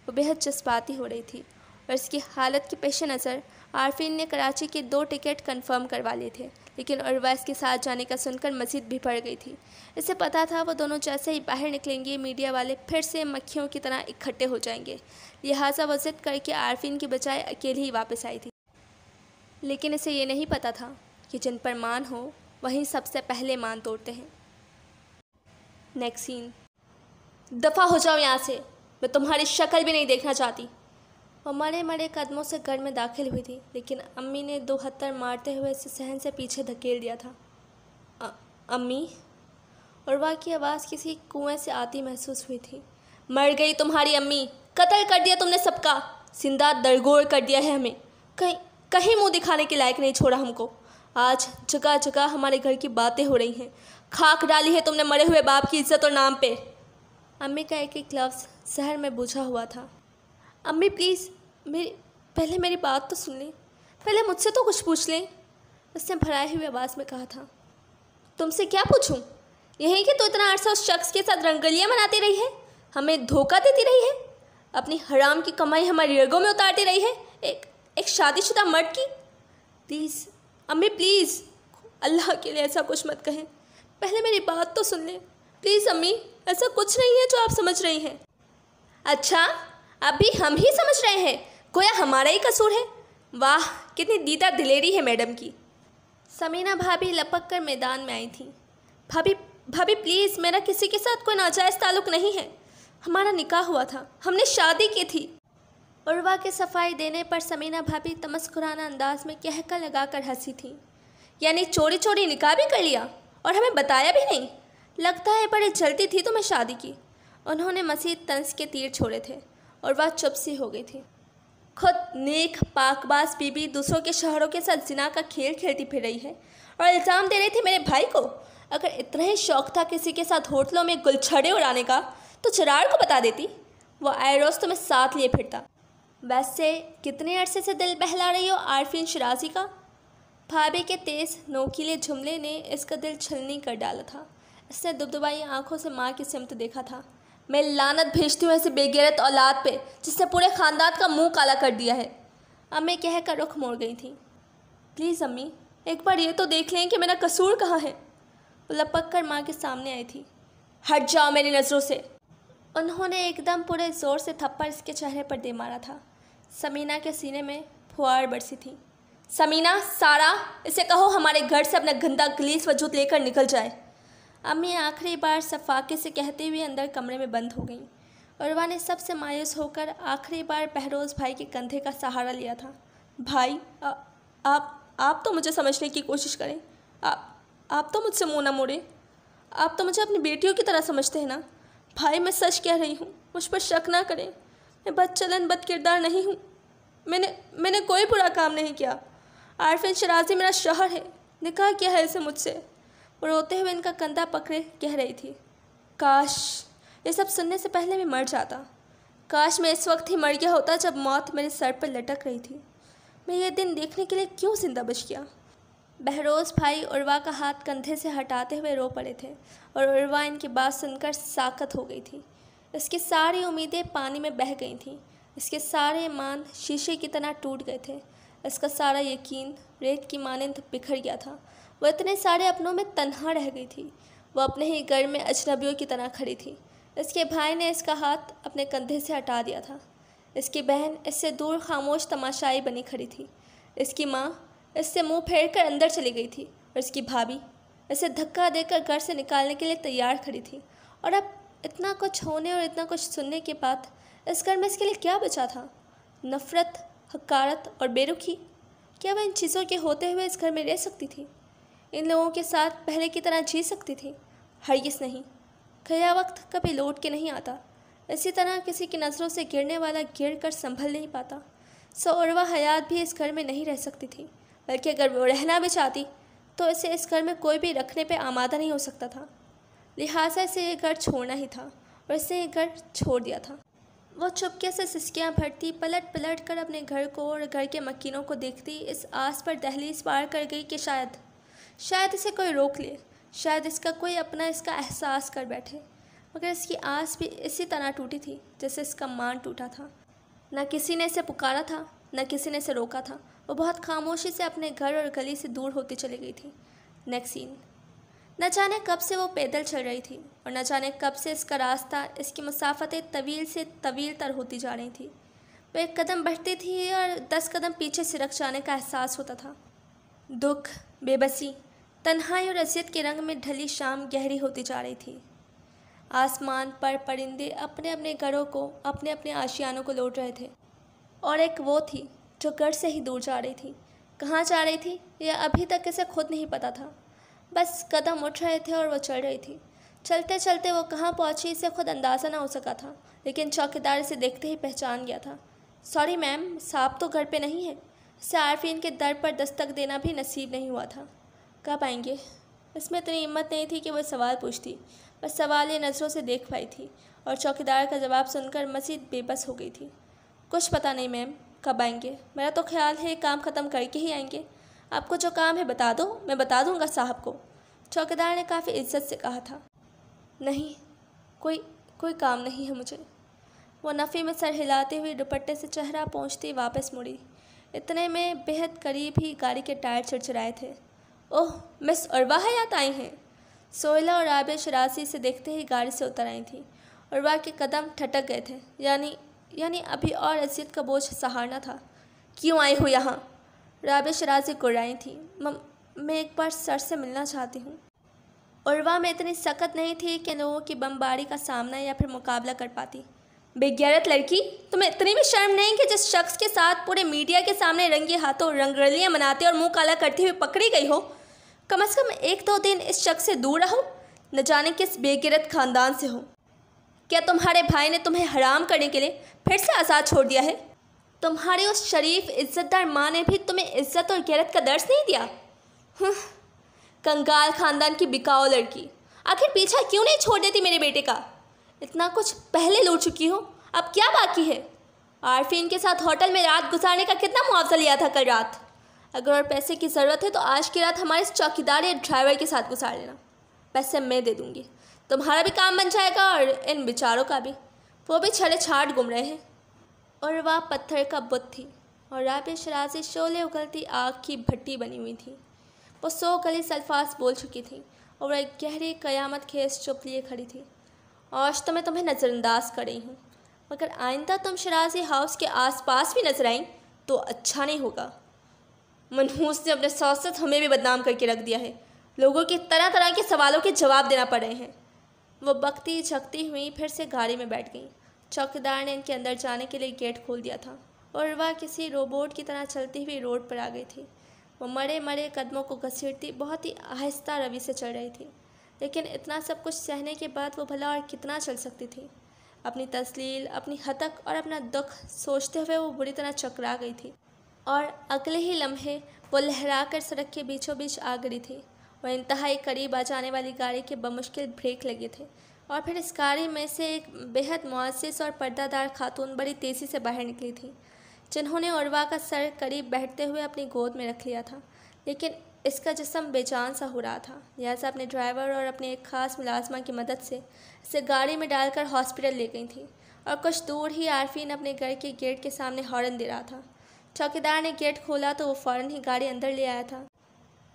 वो बेहद जज्बाती हो रही थी और इसकी हालत के पेश नज़र आरफीन ने कराची के 2 टिकट कंफर्म करवा लिए थे, लेकिन उर्वा इसके साथ जाने का सुनकर मज़ीद भी पड़ गई थी। इसे पता था वो दोनों जैसे ही बाहर निकलेंगे मीडिया वाले फिर से मक्खियों की तरह इकट्ठे हो जाएंगे, लिहाजा वो ज़िद करके आरफीन की बजाय अकेली ही वापस आई थी। लेकिन इसे ये नहीं पता था कि जिन पर मान हो वहीं सबसे पहले मान तोड़ते हैं। Next scene. दफ़ा हो जाओ यहाँ से, मैं तुम्हारी शक्ल भी नहीं देखना चाहती। वो मरे मरे कदमों से घर में दाखिल हुई थी, लेकिन अम्मी ने 2 हत्तर मारते हुए इसे सहन से पीछे धकेल दिया था। अम्मी? उर्वा की आवाज़ किसी कुएं से आती महसूस हुई थी। मर गई तुम्हारी अम्मी, कत्ल कर दिया तुमने सबका, जिंदा दरगोर कर दिया है हमें, कहीं कहीं मुंह दिखाने के लायक नहीं छोड़ा हमको। आज जगह जगह हमारे घर की बातें हो रही हैं, खाक डाली है तुमने मरे हुए बाप की इज्जत और नाम पे। अम्मी का एक एक लफ्ज़ जहर में बुझा हुआ था। अम्मी प्लीज़ पहले मेरी बात तो सुन लें, पहले मुझसे तो कुछ पूछ लें, उसने भराई हुई आवाज़ में कहा था। तुमसे क्या पूछूं? यही कि तो इतना अरसा उस शख्स के साथ रंगलियाँ मनाती रही है, हमें धोखा देती रही है, अपनी हराम की कमाई हमारी रगों में उतारती रही है, एक शादीशुदा मर्द की। प्लीज़ अम्मी प्लीज़, अल्लाह के लिए ऐसा कुछ मत कहें, पहले मेरी बात तो सुन लें प्लीज़। अम्मी ऐसा कुछ नहीं है जो आप समझ रही हैं। अच्छा, अभी हम ही समझ रहे हैं, गोया हमारा ही कसूर है। वाह कितनी दीदा दिलेरी है मैडम की। समीना भाभी लपक कर मैदान में आई थी। भाभी प्लीज़, मेरा किसी के साथ कोई नाजायज़ ताल्लुक़ नहीं है, हमारा निकाह हुआ था, हमने शादी की थी। उर्वा के सफाई देने पर समीना भाभी तमस्कुराना अंदाज में कहका लगा कर हंसी थी। यानी चोरी चोरी निकाह भी कर लिया और हमें बताया भी नहीं? लगता है बड़ी जल्दी थी तुम्हें शादी की। उन्होंने मसीद तंज के तीर छोड़े थे और वह चुप सी हो गई थी। खुद नेक पाकबाज बीबी दूसरों के शौहरों के साथ जिना का खेल खेलती फिर रही है और इल्ज़ाम दे रही थी मेरे भाई को। अगर इतना ही शौक़ था किसी के साथ होटलों में गुलछड़े उड़ाने का तो चिराग को बता देती, वो आए रोज़ तुम्हें साथ लिए फिरता। वैसे कितने अरसे से दिल बहला रही हो आरफीन शराजी का? भाभी के तेज़ नोकीले जुमले ने इसका दिल छलनी कर डाला था। इसने दुबदुबाई आंखों से माँ की सिमत देखा था। मैं लानत भेजती हूँ ऐसी बेगैरत औलाद पे जिसने पूरे ख़ानदान का मुंह काला कर दिया है। अम्मी कहकर रुख मोड़ गई थी। प्लीज़ अम्मी, एक बार ये तो देख लें कि मेरा कसूर कहाँ है। वो लपक कर माँ के सामने आई थी। हट जाओ मेरी नज़रों से। उन्होंने एकदम पूरे ज़ोर से थप्पड़ इसके चेहरे पर दे मारा था। समीना के सीने में फुहार बरसी थी। समीना, सारा, इसे कहो हमारे घर से अपना गंदा गलीस वजूद लेकर निकल जाए। अम्मी आखिरी बार सफाके से कहते हुए अंदर कमरे में बंद हो गईं। उर्वा ने सबसे मायूस होकर आखिरी बार बहरोज़ भाई के कंधे का सहारा लिया था। भाई, आप तो मुझे समझने की कोशिश करें। आप तो मुझसे मुँह न मोड़ें। आप तो मुझे अपनी बेटियों की तरह समझते हैं ना। भाई, मैं सच कह रही हूँ, मुझ पर शक ना करें। मैं बदचलन बदकिरदार नहीं हूँ। मैंने कोई बुरा काम नहीं किया। आरफिन शराजी मेरा शौहर है, निकाह किया है इसे मुझसे। वो रोते हुए इनका कंधा पकड़े कह रही थी। काश ये सब सुनने से पहले मैं मर जाता। काश मैं इस वक्त ही मर गया होता जब मौत मेरे सर पर लटक रही थी। मैं ये दिन देखने के लिए क्यों जिंदा बच गया। बहरोज़ भाई उर्वा का हाथ कंधे से हटाते हुए रो पड़े थे और उर्वा इनकी बात सुनकर साकत हो गई थी। इसकी सारी उम्मीदें पानी में बह गई थीं। इसके सारे ईमान शीशे की तरह टूट गए थे। इसका सारा यकीन रेत की मानंद बिखर गया था। वह इतने सारे अपनों में तन्हा रह गई थी। वह अपने ही घर में अजनबियों की तरह खड़ी थी। इसके भाई ने इसका हाथ अपने कंधे से हटा दिया था। इसकी बहन इससे दूर खामोश तमाशाई बनी खड़ी थी। इसकी माँ इससे मुंह फेर कर अंदर चली गई थी और इसकी भाभी इसे धक्का देकर घर से निकालने के लिए तैयार खड़ी थी। और अब इतना कुछ होने और इतना कुछ सुनने के बाद इस घर में इसके लिए क्या बचा था? नफ़रत, हकारत और बेरुखी। क्या वह इन चीज़ों के होते हुए इस घर में रह सकती थी? इन लोगों के साथ पहले की तरह जी सकती थी? हरगिज़ नहीं। गया वक्त कभी लौट के नहीं आता। इसी तरह किसी की नज़रों से गिरने वाला गिर कर संभल नहीं पाता। सो उर्वा हयात भी इस घर में नहीं रह सकती थी, बल्कि अगर वो रहना भी चाहती तो इसे इस घर में कोई भी रखने पे आमादा नहीं हो सकता था। लिहाजा इसे ये घर छोड़ना ही था और इसने ये घर छोड़ दिया था। वो चुपके से सिसकियाँ भरती पलट पलट कर अपने घर को और घर के मकीनों को देखती इस आस पर दहलीज पार कर गई कि शायद इसे कोई रोक ले, शायद इसका कोई अपना इसका एहसास कर बैठे। मगर इसकी आस भी इसी तरह टूटी थी जैसे इसका मान टूटा था। न किसी ने इसे पुकारा था, न किसी ने इसे रोका था। वो बहुत खामोशी से अपने घर और गली से दूर होती चली गई थी। Next scene. न जाने कब से वो पैदल चल रही थी और न जाने कब से इसका रास्ता, इसकी मुसाफतें तवील से तवील तर होती जा रही थी। वो एक कदम बढ़ती थी और 10 कदम पीछे सिरक जाने का एहसास होता था। दुख, बेबसी, तन्हाई और अज़ियत के रंग में ढली शाम गहरी होती जा रही थी। आसमान पर परिंदे अपने अपने घरों को, अपने अपने आशियानों को लौट रहे थे, और एक वो थी जो घर से ही दूर जा रही थी। कहाँ जा रही थी यह अभी तक इसे खुद नहीं पता था। बस कदम उठ रहे थे और वो चल रही थी। चलते चलते वो कहाँ पहुँची इसे खुद अंदाज़ा ना हो सका था, लेकिन चौकीदार इसे देखते ही पहचान गया था। सॉरी मैम, साहब तो घर पे नहीं है। इसे आरफीन के दर पर दस्तक देना भी नसीब नहीं हुआ था। कब आएंगे? इसमें इतनी हिम्मत नहीं थी कि वह सवाल पूछती, बस सवाल ये नज़रों से देख पाई थी, और चौकीदार का जवाब सुनकर मज़ीद बेबस हो गई थी। कुछ पता नहीं मैम, कब आएंगे? मेरा तो ख्याल है काम ख़त्म करके ही आएंगे। आपको जो काम है बता दो, मैं बता दूंगा साहब को, चौकीदार ने काफ़ी इज्जत से कहा था। नहीं, कोई काम नहीं है मुझे। वो नफ़ी में सर हिलाते हुए दुपट्टे से चेहरा पोंछती वापस मुड़ी। इतने में बेहद करीब ही गाड़ी के टायर चिरचिराए थे। ओह, मिस उर्वा हयात आई हैं। सोहेला और राबिया शराजी से देखते ही गाड़ी से उतर आई थी। उर्वा के कदम ठटक गए थे, यानी अभी और अज़ियत का बोझ सहारना था। क्यों आई हो यहाँ? राबिया शराजी गुर्राई थी। मैं एक बार सर से मिलना चाहती हूँ। उर्वा में इतनी सख्त नहीं थी कि लोगों की बमबारी का सामना या फिर मुकाबला कर पाती। बेगैरत लड़की, तुम्हें इतनी भी शर्म नहीं कि जिस शख्स के साथ पूरे मीडिया के सामने रंगे हाथों रंगरलियाँ मनाते और मुंह काला करते हुए पकड़ी गई हो, कम से कम 1-2 दिन इस शख्स से दूर रहो। न जाने किस बेगैरत खानदान से हो। क्या तुम्हारे भाई ने तुम्हें हराम करने के लिए फिर से आज़ाद छोड़ दिया है? तुम्हारी उस शरीफ इज्जतदार माँ ने भी तुम्हें इज्जत और गैरत का दर्स नहीं दिया? कंगाल खानदान की बिकाऊ लड़की, आखिर पीछा क्यों नहीं छोड़ देती मेरे बेटे का? इतना कुछ पहले लूट चुकी हो, अब क्या बाकी है? आरफीन के साथ होटल में रात गुजारने का कितना मुआवजा लिया था कल रात? अगर और पैसे की ज़रूरत है तो आज की रात हमारे इस चौकीदार या ड्राइवर के साथ गुजार लेना। पैसे मैं दे दूँगी, तुम्हारा भी काम बन जाएगा और इन बेचारों का भी। वो भी छड़े छाट घूम रहे हैं। और वह पत्थर का बुत थी और राबिया शराजी शोले उगलती आग की भट्टी बनी हुई थी। वो 100 गलीस अल्फाज बोल चुकी थी और वह एक गहरी कयामत खेस चुप लिए खड़ी थी। आज तो मैं तुम्हें नज़रअंदाज कर रही हूँ, मगर आइंदा तुम शराजी हाउस के आसपास भी नजर आई तो अच्छा नहीं होगा। मनहूस ने अपने साथ हमें भी बदनाम करके रख दिया है। लोगों के तरह तरह के सवालों के जवाब देना पड़ रहे हैं। वो बकती झकती हुई फिर से गाड़ी में बैठ गई। चौकीदार ने इनके अंदर जाने के लिए गेट खोल दिया था और वह किसी रोबोट की तरह चलती हुई रोड पर आ गई थी। वो मरे मरे कदमों को घसीटती बहुत ही आहिस्ता रवि से चल रही थी, लेकिन इतना सब कुछ सहने के बाद वो भला और कितना चल सकती थी। अपनी तस्लील, अपनी हतक और अपना दुख सोचते हुए वो बुरी तरह चकरा गई थी और अगले ही लम्हे वो लहरा कर सड़क के बीचों बीच आ गिरी थी। वह इंतहाई करीब आ जाने वाली गाड़ी के बमुश्किल ब्रेक लगे थे और फिर इस गाड़ी में से एक बेहद मुअज़्ज़िज़ और पर्दादार खातून बड़ी तेज़ी से बाहर निकली थी, जिन्होंने उर्वा का सर करीब बैठते हुए अपनी गोद में रख लिया था, लेकिन इसका जिस्म बेजान सा हो रहा था। लिहाजा अपने ड्राइवर और अपने एक ख़ास मुलाजमा की मदद से इसे गाड़ी में डालकर हॉस्पिटल ले गई थी और कुछ दूर ही आरफीन अपने घर के गेट के सामने हॉर्न दे रहा था। चौकीदार ने गेट खोला तो वो फ़ौरन ही गाड़ी अंदर ले आया था,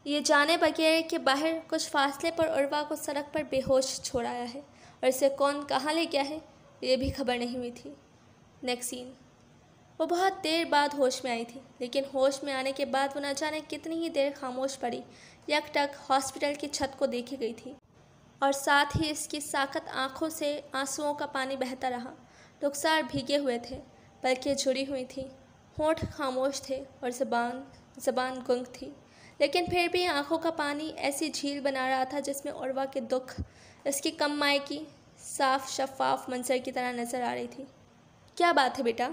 ये जाने बगैर कि बाहर कुछ फासले पर उर्वा को सड़क पर बेहोश छोड़ आया है और इसे कौन कहाँ ले गया है ये भी खबर नहीं हुई थी। Next scene. वो बहुत देर बाद होश में आई थी, लेकिन होश में आने के बाद वो न जाने कितनी ही देर खामोश पड़ी यकटक हॉस्पिटल की छत को देखे गई थी और साथ ही इसकी साकत आँखों से आंसुओं का पानी बहता रहा। रुखसार भीगे हुए थे, पलकें जुड़ी हुई थी, होंठ खामोश थे और ज़बान गुंग थी, लेकिन फिर भी आंखों का पानी ऐसी झील बना रहा था जिसमें उर्वा के दुख, इसकी कम माई की साफ शफाफ मंजर की तरह नज़र आ रही थी। क्या बात है बेटा,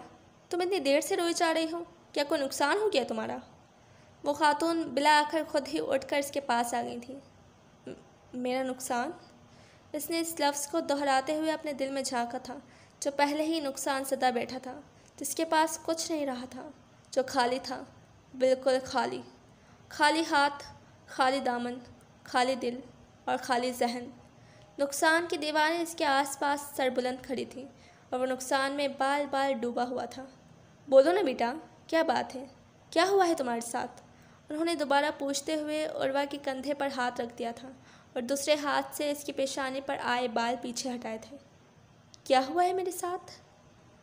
तुम इतनी देर से रोई जा रही हो? क्या कोई नुकसान हो गया तुम्हारा? वो खातून बिला आखिर खुद ही उठकर इसके पास आ गई थी। मेरा नुकसान? इसने इस लफ्ज़ को दोहराते हुए अपने दिल में झांका था, जो पहले ही नुकसान सदा बैठा था, जिसके पास कुछ नहीं रहा था, जो खाली था, बिल्कुल खाली। खाली हाथ, खाली दामन, खाली दिल और खाली जहन। नुकसान की दीवारें इसके आसपास सरबुलंद खड़ी थी और वो नुकसान में बाल बाल डूबा हुआ था। बोलो ना बेटा, क्या बात है? क्या हुआ है तुम्हारे साथ? उन्होंने दोबारा पूछते हुए उर्वा के कंधे पर हाथ रख दिया था और दूसरे हाथ से इसकी पेशानी पर आए बाल पीछे हटाए थे। क्या हुआ है मेरे साथ?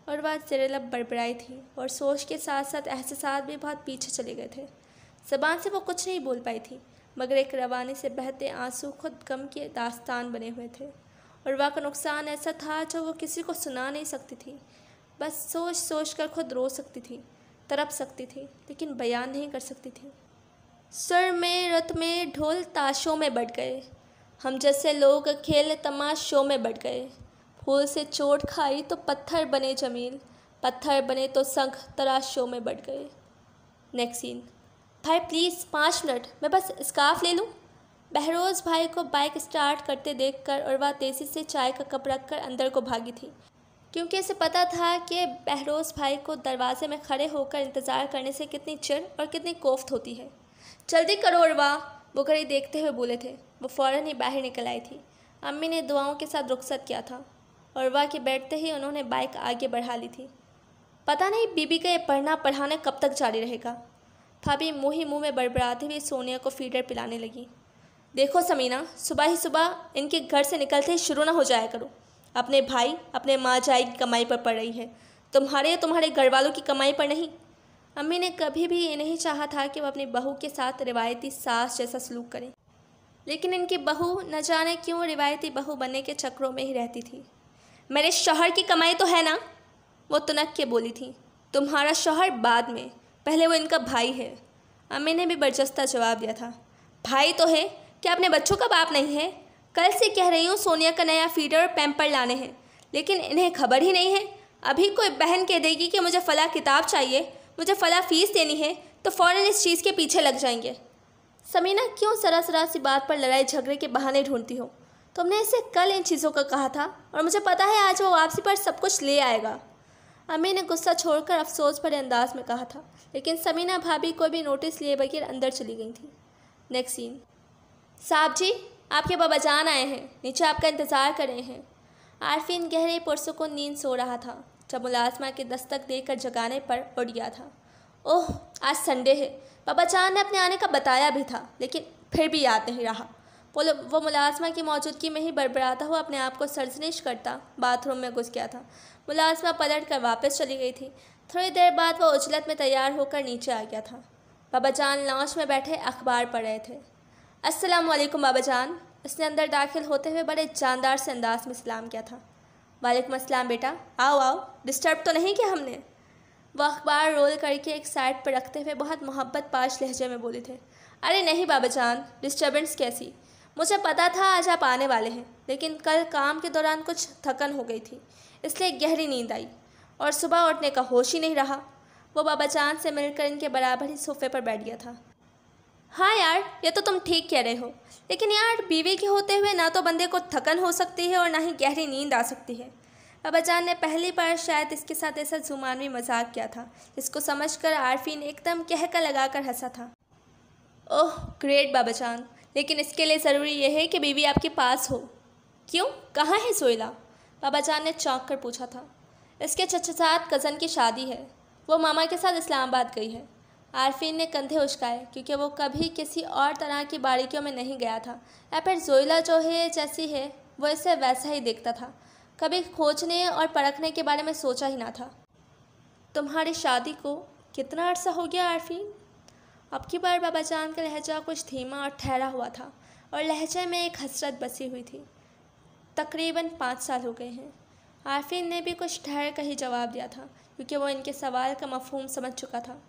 और वह ज़ेरेलब बड़बड़ाई थी और सोच के साथ साथ एहसास भी बहुत पीछे चले गए थे। ज़बान से वो कुछ नहीं बोल पाई थी, मगर एक रवानी से बहते आंसू खुद गम के दास्तान बने हुए थे और वह का नुकसान ऐसा था जो वो किसी को सुना नहीं सकती थी। बस सोच सोच कर खुद रो सकती थी, तड़प सकती थी, लेकिन बयान नहीं कर सकती थी। सुर में रत में ढोल ताशों में बढ़ गए, हम जैसे लोग खेल तमाशों में बढ़ गए। फूल से चोट खाई तो पत्थर बने जमीन, पत्थर बने तो संग तराशों में बढ़ गए। Next scene. भाई प्लीज़ 5 मिनट, मैं बस स्कार्फ ले लूँ। बहरोज़ भाई को बाइक स्टार्ट करते देखकर और वह तेज़ी से चाय का कप रखकर अंदर को भागी थी, क्योंकि इसे पता था कि बहरोज़ भाई को दरवाजे में खड़े होकर इंतज़ार करने से कितनी चिढ़ और कितनी कोफ्त होती है। जल्दी करो उर्वा, वो घड़ी देखते हुए बोले थे। वो फ़ौरन ही बाहर निकल आई थी। अम्मी ने दुआओं के साथ रुखसत किया था और उर्वा के बैठते ही उन्होंने बाइक आगे बढ़ा ली थी। पता नहीं बीबी का ये पढ़ना पढ़ाना कब तक जारी रहेगा। भाभी मुँह ही मुँह में बड़बड़ाते हुए सोनिया को फीडर पिलाने लगी। देखो समीना, सुबह ही सुबह इनके घर से निकलते ही शुरू ना हो जाया करो। अपने भाई अपने माँ जाई की कमाई पर पड़ रही है, तुम्हारे या तुम्हारे घर वालों की कमाई पर नहीं। अम्मी ने कभी भी ये नहीं चाहा था कि वह अपनी बहू के साथ रिवायती सास जैसा सलूक करें, लेकिन इनकी बहू न जाने क्यों रिवायती बहू बनने के चक्रों में ही रहती थी। मेरे शौहर की कमाई तो है ना, वो तुनक के बोली थी। तुम्हारा शौहर बाद में, पहले वो इनका भाई है। अम्मी ने भी बरजस्ता जवाब दिया था। भाई तो है, क्या अपने बच्चों का बाप नहीं है? कल से कह रही हूँ सोनिया का नया फीडर और पैम्पर लाने हैं, लेकिन इन्हें खबर ही नहीं है। अभी कोई बहन कह देगी कि मुझे फ़ला किताब चाहिए, मुझे फ़ला फ़ीस देनी है, तो फ़ौरन इस चीज़ के पीछे लग जाएंगे। समीना, क्यों सरा सी बात पर लड़ाई झगड़े के बहाने ढूंढती हो? तुमने इसे कल इन चीज़ों का कहा था और मुझे पता है आज वो वापसी पर सब कुछ ले आएगा। अम्मी ने गुस्सा छोड़कर अफसोस भरे अंदाज में कहा था, लेकिन समीना भाभी कोई भी नोटिस लिए बगैर अंदर चली गई थी। Next scene. साहब जी, आपके बाबा जान आए हैं, नीचे आपका इंतज़ार कर रहे हैं। आरफीन गहरे पुरसुकून नींद सो रहा था जब मुलाजमा की दस्तक देकर जगाने पर उठ गया था। ओह, आज संडे है। बाबा जान ने अपने आने का बताया भी था, लेकिन फिर भी याद नहीं रहा। वो मुलाजमा की मौजूदगी में ही बड़बड़ाता हुआ अपने आप को सरजनिश करता बाथरूम में घुस गया था। मुलाजमा पलट कर वापस चली गई थी। थोड़ी देर बाद वह उजलत में तैयार होकर नीचे आ गया था। बाबा जान लॉन्च में बैठे अखबार पढ़ रहे थे। अस्सलाम वालेकुम बाबा जान, उसने अंदर दाखिल होते हुए बड़े जानदार से अंदाज में सलाम किया था। वालेकुम अस्सलाम बेटा, आओ आओ, डिस्टर्ब तो नहीं किया हमने? वह अखबार रोल करके एक साइड पर रखते हुए बहुत मोहब्बत पाश लहजे में बोले थे। अरे नहीं बाबा जान, डिस्टर्बेंस कैसी, मुझे पता था आज आप आने वाले हैं, लेकिन कल काम के दौरान कुछ थकन हो गई थी, इसलिए गहरी नींद आई और सुबह उठने का होश ही नहीं रहा। वो बाबा जान से मिलकर इनके बराबर ही सोफे पर बैठ गया था। हाँ यार, ये तो तुम ठीक कह रहे हो, लेकिन यार बीवी के होते हुए ना तो बंदे को थकन हो सकती है और ना ही गहरी नींद आ सकती है। बाबा जान ने पहली बार शायद इसके साथ ऐसा जुमानवी मजाक किया था, जिसको समझकर आरफीन एकदम कहका लगाकर हंसा था। ओह ग्रेट बाबा जान, लेकिन इसके लिए ज़रूरी यह है कि बीवी आपके पास हो। क्यों, कहाँ है सोइला? बाबा जान ने चौंक कर पूछा था। इसके चचेजाद कज़न की शादी है, वो मामा के साथ इस्लामाबाद गई है। आरफीन ने कंधे उचकाए, क्योंकि वो कभी किसी और तरह की बारीकियों में नहीं गया था, या फिर जोइला जो है जैसी है वो इसे वैसा ही देखता था। कभी खोजने और परखने के बारे में सोचा ही ना था। तुम्हारी शादी को कितना अरसा हो गया आरफीन? अब की बार बाबा जान का लहजा कुछ धीमा और ठहरा हुआ था और लहजे में एक हसरत बसी हुई थी। तकरीबन 5 साल हो गए हैं। आरफीन ने भी कुछ ठहर कर ही जवाब दिया था, क्योंकि वो इनके सवाल का मफहूम समझ चुका था।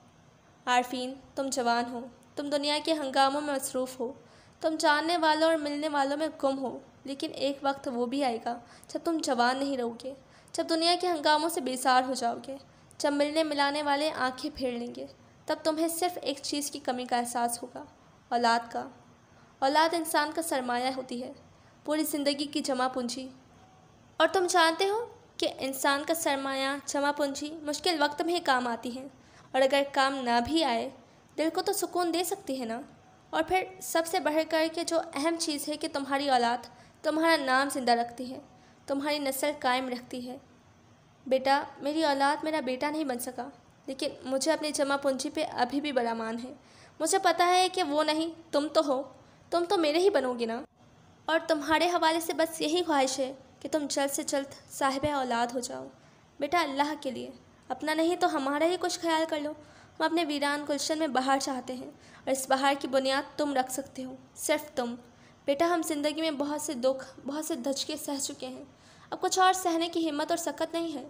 आरफीन, तुम जवान हो, तुम दुनिया के हंगामों में मसरूफ़ हो, तुम जानने वालों और मिलने वालों में गुम हो, लेकिन एक वक्त वो भी आएगा जब तुम जवान नहीं रहोगे, जब दुनिया के हंगामों से बेजार हो जाओगे, जब मिलने मिलाने वाले आंखें फेर लेंगे, तब तुम्हें सिर्फ एक चीज़ की कमी का एहसास होगा, औलाद का। औलाद इंसान का सरमाया होती है, पूरी ज़िंदगी की जमा पूंजी। और तुम जानते हो कि इंसान का सरमाया जमा पूंजी मुश्किल वक्त में ही काम आती है, और अगर काम ना भी आए दिल को तो सुकून दे सकती है ना। और फिर सबसे बढ़ कर के जो अहम चीज़ है कि तुम्हारी औलाद तुम्हारा नाम ज़िंदा रखती है, तुम्हारी नस्ल कायम रखती है। बेटा, मेरी औलाद मेरा बेटा नहीं बन सका, लेकिन मुझे अपनी जमा पूंजी पे अभी भी बड़ा मान है। मुझे पता है कि वो नहीं, तुम तो हो, तुम तो मेरे ही बनोगे ना। और तुम्हारे हवाले से बस यही ख्वाहिश है कि तुम जल्द से जल्द साहिब औलाद हो जाओ। बेटा अल्लाह के लिए अपना नहीं तो हमारा ही कुछ ख्याल कर लो। हम अपने वीरान गुलशन में बाहर चाहते हैं और इस बाहर की बुनियाद तुम रख सकते हो, सिर्फ तुम। बेटा हम जिंदगी में बहुत से दुख, बहुत से धचके सह चुके हैं, अब कुछ और सहने की हिम्मत और सकत नहीं है।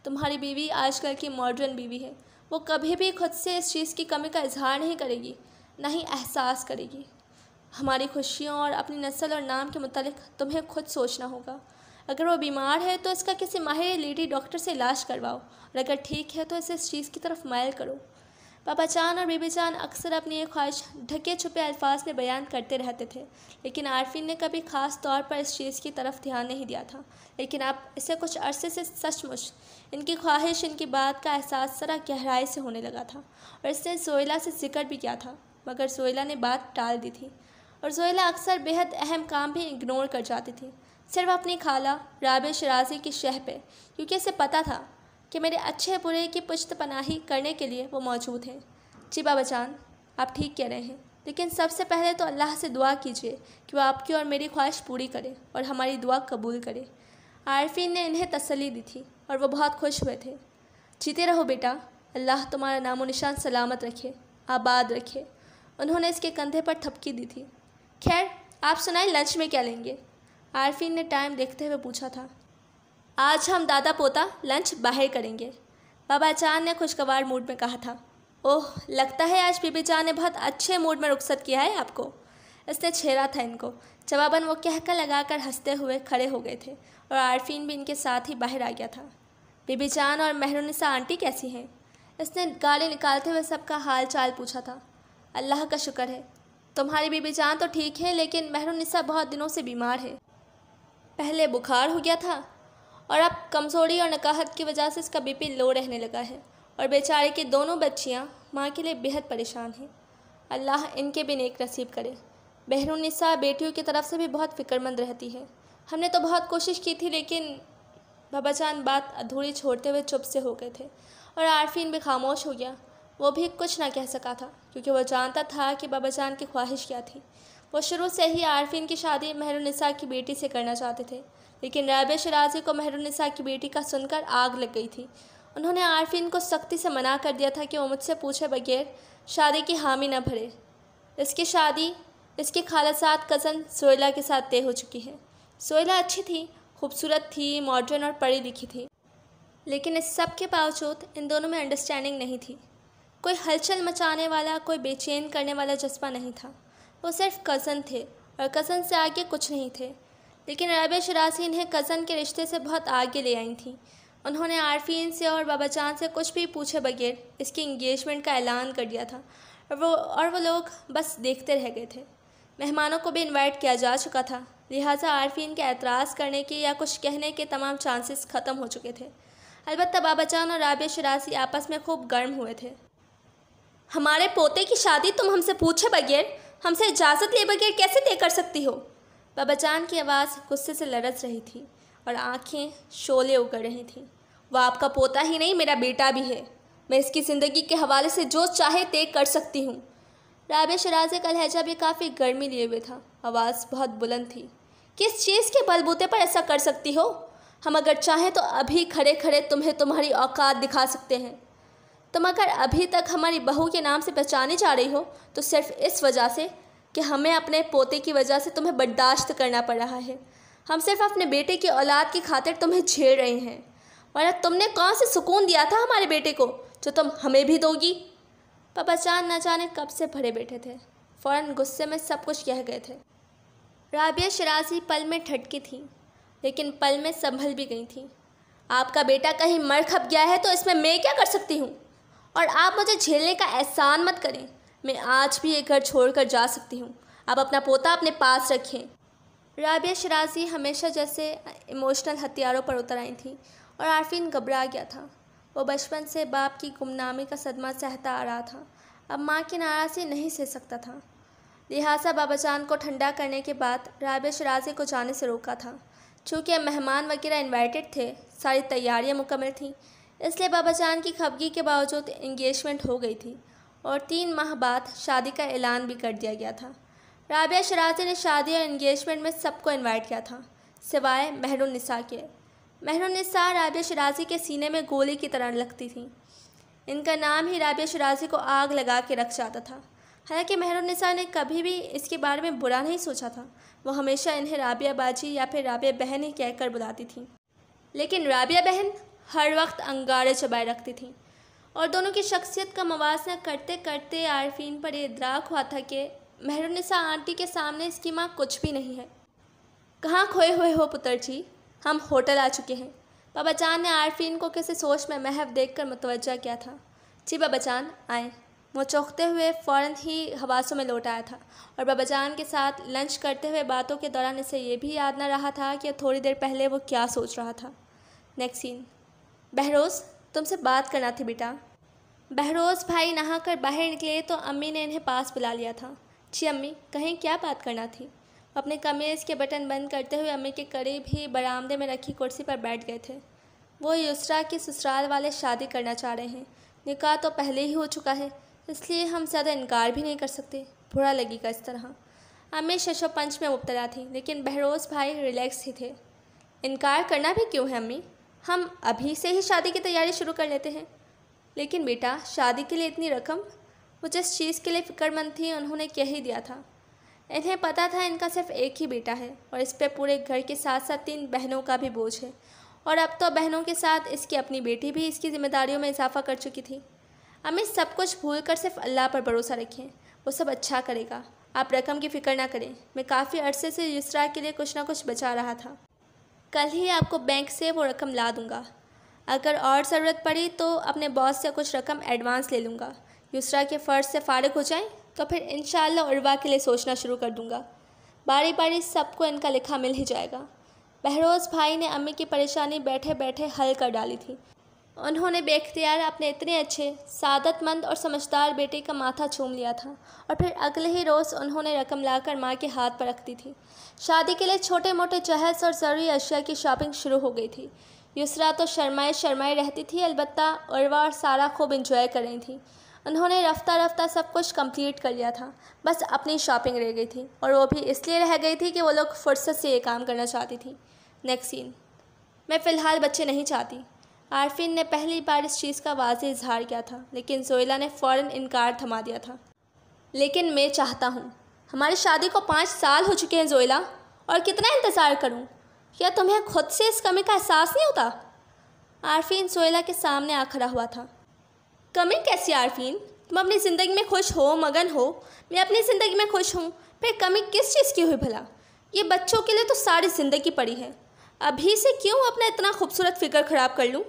तुम्हारी बीवी आजकल की मॉडर्न बीवी है, वो कभी भी खुद से इस चीज़ की कमी का इजहार नहीं करेगी, ना ही एहसास करेगी। हमारी खुशियों और अपनी नस्ल और नाम के मुतालिक तुम्हें खुद सोचना होगा। अगर वो बीमार है तो इसका किसी माहिर लेडी डॉक्टर से इलाज करवाओ, और अगर ठीक है तो इसे इस चीज़ की तरफ माइल करो। पापा जान और बीबी जान अक्सर अपनी ये ख्वाहिश ढके छुपे अल्फाज में बयान करते रहते थे, लेकिन आरफीन ने कभी ख़ास तौर पर इस चीज़ की तरफ ध्यान नहीं दिया था। लेकिन अब इसे कुछ अरसे से सचमुच इनकी ख्वाहिश, इनकी बात का एहसास ज़रा गहराई से होने लगा था, और इसने जोइला से जिक्र भी किया था, मगर जोइला ने बात टाल दी थी। और जोइला अक्सर बेहद अहम काम भी इग्नोर कर जाती थी, सिर्फ अपनी खाला राबिया शराजी की शह पे, क्योंकि इसे पता था कि मेरे अच्छे बुरे की पुश्त पनाही करने के लिए वो मौजूद हैं। जी बाबा जान, आप ठीक कह रहे हैं, लेकिन सबसे पहले तो अल्लाह से दुआ कीजिए कि वो आपकी और मेरी ख्वाहिश पूरी करे और हमारी दुआ कबूल करे। आरफीन ने इन्हें तसल्ली दी थी और वो बहुत खुश हुए थे। जीते रहो बेटा, अल्लाह तुम्हारा नामो निशान सलामत रखे, आबाद रखे। उन्होंने इसके कंधे पर थपकी दी थी। खैर आप सुनाए, लंच में क्या लेंगे? आरफीन ने टाइम देखते हुए पूछा था। आज हम दादा पोता लंच बाहर करेंगे, बाबा जान ने खुशगवार मूड में कहा था। ओह, लगता है आज बीबी जान ने बहुत अच्छे मूड में रुखसत किया है आपको, इसने छेड़ा था इनको। जवाबन वो कहकर लगाकर हंसते हुए खड़े हो गए थे और आरफीन भी इनके साथ ही बाहर आ गया था। बीबी जान और मेहरुन्निसा आंटी कैसी हैं? इसने गाली निकालते हुए सबका हाल चाल पूछा था। अल्लाह का शुक्र है, तुम्हारी बीबी जान तो ठीक है, लेकिन मेहरुन्निसा बहुत दिनों से बीमार है। पहले बुखार हो गया था और अब कमज़ोरी और नकाहत की वजह से इसका बीपी लो रहने लगा है, और बेचारे की दोनों बच्चियां माँ के लिए बेहद परेशान हैं। अल्लाह इनके भी नेक नसीब करे। मेहरुन्निसा बेटियों की तरफ से भी बहुत फ़िक्रमंद रहती है। हमने तो बहुत कोशिश की थी, लेकिन बाबा जान बात अधूरी छोड़ते हुए चुप से हो गए थे, और आरफीन भी खामोश हो गया। वो भी कुछ ना कह सका था, क्योंकि वो जानता था कि बाबा जान की ख्वाहिश क्या थी। वो शुरू से ही आरफीन की शादी मेहरुन्निसा की बेटी से करना चाहते थे, लेकिन राबिया शराजी को मेहरुन्निसा की बेटी का सुनकर आग लग गई थी। उन्होंने आरफीन को सख्ती से मना कर दिया था कि वो मुझसे पूछे बगैर शादी की हामी न भरे। इसकी शादी इसकी खालाजाद कज़न जोइला के साथ तय हो चुकी है। जोइला अच्छी थी, खूबसूरत थी, मॉडर्न और पढ़ी लिखी थी, लेकिन इस सब के बावजूद इन दोनों में अंडरस्टैंडिंग नहीं थी। कोई हलचल मचाने वाला, कोई बेचैन करने वाला जज्बा नहीं था। वो सिर्फ कज़न थे और कज़न से आगे कुछ नहीं थे। लेकिन राबिया शराजी इन्हें कज़न के रिश्ते से बहुत आगे ले आई थी। उन्होंने आरफीन से और बाबा जान से कुछ भी पूछे बगैर इसकी इंगेजमेंट का ऐलान कर दिया था, और वो लोग बस देखते रह गए थे। मेहमानों को भी इनवाइट किया जा चुका था, लिहाजा आरफीन के एतराज़ करने के या कुछ कहने के तमाम चांसेस ख़त्म हो चुके थे। अलबत्ता बाबा जान और राबिया शराजी आपस में खूब गर्म हुए थे। हमारे पोते की शादी तुम हमसे पूछे बगैर, हमसे इजाज़त लिए बगैर कैसे तय कर सकती हो? बाबा जान की आवाज़ गुस्से से लरस रही थी और आंखें शोले उगल रही थीं। वह आपका पोता ही नहीं, मेरा बेटा भी है। मैं इसकी ज़िंदगी के हवाले से जो चाहे तय कर सकती हूँ। राबिया शराजी का लहजा भी काफ़ी गर्मी लिए हुए था, आवाज़ बहुत बुलंद थी। किस चीज़ के बलबूते पर ऐसा कर सकती हो? हम अगर चाहें तो अभी खड़े खड़े तुम्हें तुम्हारी औकात दिखा सकते हैं। तुम अगर अभी तक हमारी बहू के नाम से पहचानी जा रही हो तो सिर्फ इस वजह से कि हमें अपने पोते की वजह से तुम्हें बर्दाश्त करना पड़ रहा है। हम सिर्फ अपने बेटे की औलाद की खातिर तुम्हें झेल रहे हैं, वरना तुमने कौन से सुकून दिया था हमारे बेटे को जो तुम हमें भी दोगी? पापा जान न जाने कब से भरे बैठे थे, फ़ौरन गुस्से में सब कुछ कह गए थे। राबिया शराजी पल में ठटकी थी, लेकिन पल में संभल भी गई थी। आपका बेटा कहीं मर खप गया है तो इसमें मैं क्या कर सकती हूँ? और आप मुझे झेलने का एहसान मत करें। मैं आज भी ये घर छोड़कर जा सकती हूँ। आप अपना पोता अपने पास रखें। राबिया शराजी हमेशा जैसे इमोशनल हथियारों पर उतर आई थी और आरफीन घबरा गया था। वो बचपन से बाप की गुमनामी का सदमा सहता आ रहा था, अब माँ की नाराज़ी नहीं सह सकता था। लिहाजा बाबा जान को ठंडा करने के बाद राबिया शराजी को जाने से रोका था। चूँकि अब मेहमान वगैरह इन्वाइटेड थे, सारी तैयारियाँ मुकम्मल थीं, इसलिए बाबा जान की खफगी के बावजूद एंगेजमेंट हो गई थी और 3 माह बाद शादी का ऐलान भी कर दिया गया था। राबिया शराजी ने शादी और एंगेजमेंट में सबको इनवाइट किया था, सिवाय मेहरुन्निसा के। मेहरुन्निसा राबिया शिराज़ी के सीने में गोली की तरह लगती थी। इनका नाम ही राबिया शिराज़ी को आग लगा के रख जाता था। हालांकि मेहरुन्निसा ने कभी भी इसके बारे में बुरा नहीं सोचा था। वो हमेशा इन्हें राबिया बाजी या फिर राबिया बहन ही कहकर बुलाती थी। लेकिन राबिया बहन हर वक्त अंगारे चबाए रखती थी और दोनों की शख्सियत का मवाजना करते करते आरफीन पर यह इदराक हुआ था कि मेहरुन्निसा आंटी के सामने इसकी माँ कुछ भी नहीं है। कहाँ खोए हुए हो पुत्र जी, हम होटल आ चुके हैं। बाबा जान ने आरफीन को किसी सोच में महव देखकर मुतवज्जा किया था। जी बाबा जान आए। वो चौंकते हुए फ़ौरन ही हवासों में लौट आया था और बाबा जान के साथ लंच करते हुए बातों के दौरान इसे ये भी याद न रहा था कि थोड़ी देर पहले वो क्या सोच रहा था। Next scene. बहरोज़ तुमसे बात करना थी बेटा। बहरोज़ भाई नहाकर बाहर निकले तो अम्मी ने इन्हें पास बुला लिया था। जी अम्मी कहें, क्या बात करना थी। अपने कमीज़ के बटन बंद करते हुए अम्मी के करीब ही बरामदे में रखी कुर्सी पर बैठ गए थे। वो युसरा की ससुराल वाले शादी करना चाह रहे हैं। निकाह तो पहले ही हो चुका है, इसलिए हम ज़्यादा इनकार भी नहीं कर सकते, बुरा लगेगा इस तरह। अम्मी शशोपंच में मुब्तला थी, लेकिन बहरोज़ भाई रिलैक्स ही थे। इनकार करना भी क्यों है अम्मी, हम अभी से ही शादी की तैयारी शुरू कर लेते हैं। लेकिन बेटा शादी के लिए इतनी रकम, वो जिस चीज़ के लिए फ़िक्रमंद थी उन्होंने कह ही दिया था। इन्हें पता था इनका सिर्फ एक ही बेटा है और इस पर पूरे घर के साथ साथ 3 बहनों का भी बोझ है और अब तो बहनों के साथ इसकी अपनी बेटी भी इसकी जिम्मेदारियों में इजाफा कर चुकी थी। अम्मी सब कुछ भूल कर सिर्फ अल्लाह पर भरोसा रखें, वो सब अच्छा करेगा। आप रकम की फ़िक्र ना करें। मैं काफ़ी अरसे से युसरा के लिए कुछ ना कुछ बचा रहा था। कल ही आपको बैंक से वो रकम ला दूंगा। अगर और ज़रूरत पड़ी तो अपने बॉस से कुछ रकम एडवांस ले लूँगा। युसरा के फ़र्ज से फ़ारिग हो जाएं तो फिर इंशाअल्लाह उर्वा के लिए सोचना शुरू कर दूँगा। बारी बारी सबको इनका लिखा मिल ही जाएगा। बहरोज़ भाई ने अम्मी की परेशानी बैठे बैठे हल कर डाली थी। उन्होंने बेख्तियार अपने इतने अच्छे, सादतमंद और समझदार बेटे का माथा चूम लिया था और फिर अगले ही रोज़ उन्होंने रकम लाकर माँ के हाथ पर रख दी थी। शादी के लिए छोटे मोटे जहेज़ और ज़रूरी अशिया की शॉपिंग शुरू हो गई थी। युसरा तो शर्माए शर्माए रहती थी, अलबत्ता उर्वा और सारा खूब इंजॉय कर रही थी। उन्होंने रफ्ता रफ्ता सब कुछ कंप्लीट कर लिया था, बस अपनी शॉपिंग रह गई थी और वो भी इसलिए रह गई थी कि वो लोग फुर्सत से ये काम करना चाहती थी। Next scene. मैं फ़िलहाल बच्चे नहीं चाहती। आरफीन ने पहली बार इस चीज़ का वाज़ेह इजहार किया था, लेकिन ज़ोइला ने फ़ौरन इनकार थमा दिया था। लेकिन मैं चाहता हूँ। हमारी शादी को 5 साल हो चुके हैं ज़ोइला, और कितना इंतज़ार करूँ। क्या तुम्हें खुद से इस कमी का एहसास नहीं होता। आरफीन ज़ोइला के सामने आ खड़ा हुआ था। कमी कैसी आरफीन, तुम अपनी ज़िंदगी में खुश हो, मगन हो। मैं अपनी ज़िंदगी में खुश हूँ, फिर कमी किस चीज़ की हुई भला। ये बच्चों के लिए तो सारी ज़िंदगी पड़ी है, अभी से क्यों अपना इतना खूबसूरत फिगर ख़राब कर लूँ।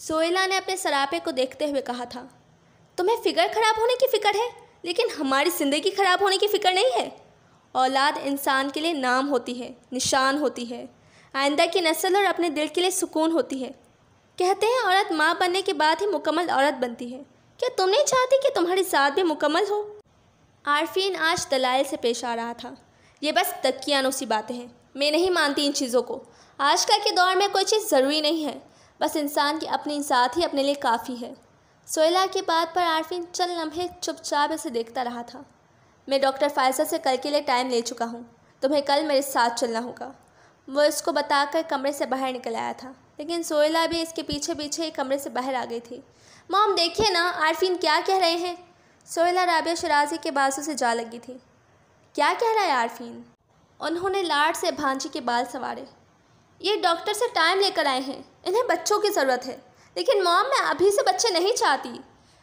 ज़ोइला ने अपने सरापे को देखते हुए कहा था। तुम्हें फ़िगर ख़राब होने की फ़िक्र है, लेकिन हमारी ज़िंदगी ख़राब होने की फ़िक्र नहीं है। औलाद इंसान के लिए नाम होती है, निशान होती है, आइंदा की नस्ल और अपने दिल के लिए सुकून होती है। कहते हैं औरत माँ बनने के बाद ही मुकम्मल औरत बनती है। क्या तुम नहीं चाहती कि तुम्हारी ज़ात भी मुकम्मल हो। आरफीन आज दलाइल से पेश आ रहा था। ये बस दकियानूसी बातें हैं, मैं नहीं मानती इन चीज़ों को। आजकल के दौर में कोई चीज़ ज़रूरी नहीं है, बस इंसान की अपनी ज़ात ही अपने लिए काफ़ी है। ज़ोइला की बात पर आरफीन चंद लम्हे चुपचाप इसे देखता रहा था। मैं डॉक्टर फायज़ा से कल के लिए टाइम ले चुका हूँ, तुम्हें कल मेरे साथ चलना होगा। वो इसको बताकर कमरे से बाहर निकल आया था, लेकिन ज़ोइला भी इसके पीछे पीछे ही कमरे से बाहर आ गई थी। मॉम देखिए ना आरफीन क्या कह रहे हैं। ज़ोइला राबिया शिराज़ी के बाजू से जा लगी थी। क्या कह रहा है आरफीन। उन्होंने लाड से भांजी के बाल संवारे। ये डॉक्टर से टाइम लेकर आए हैं, इन्हें बच्चों की ज़रूरत है। लेकिन मॉम मैं अभी से बच्चे नहीं चाहती,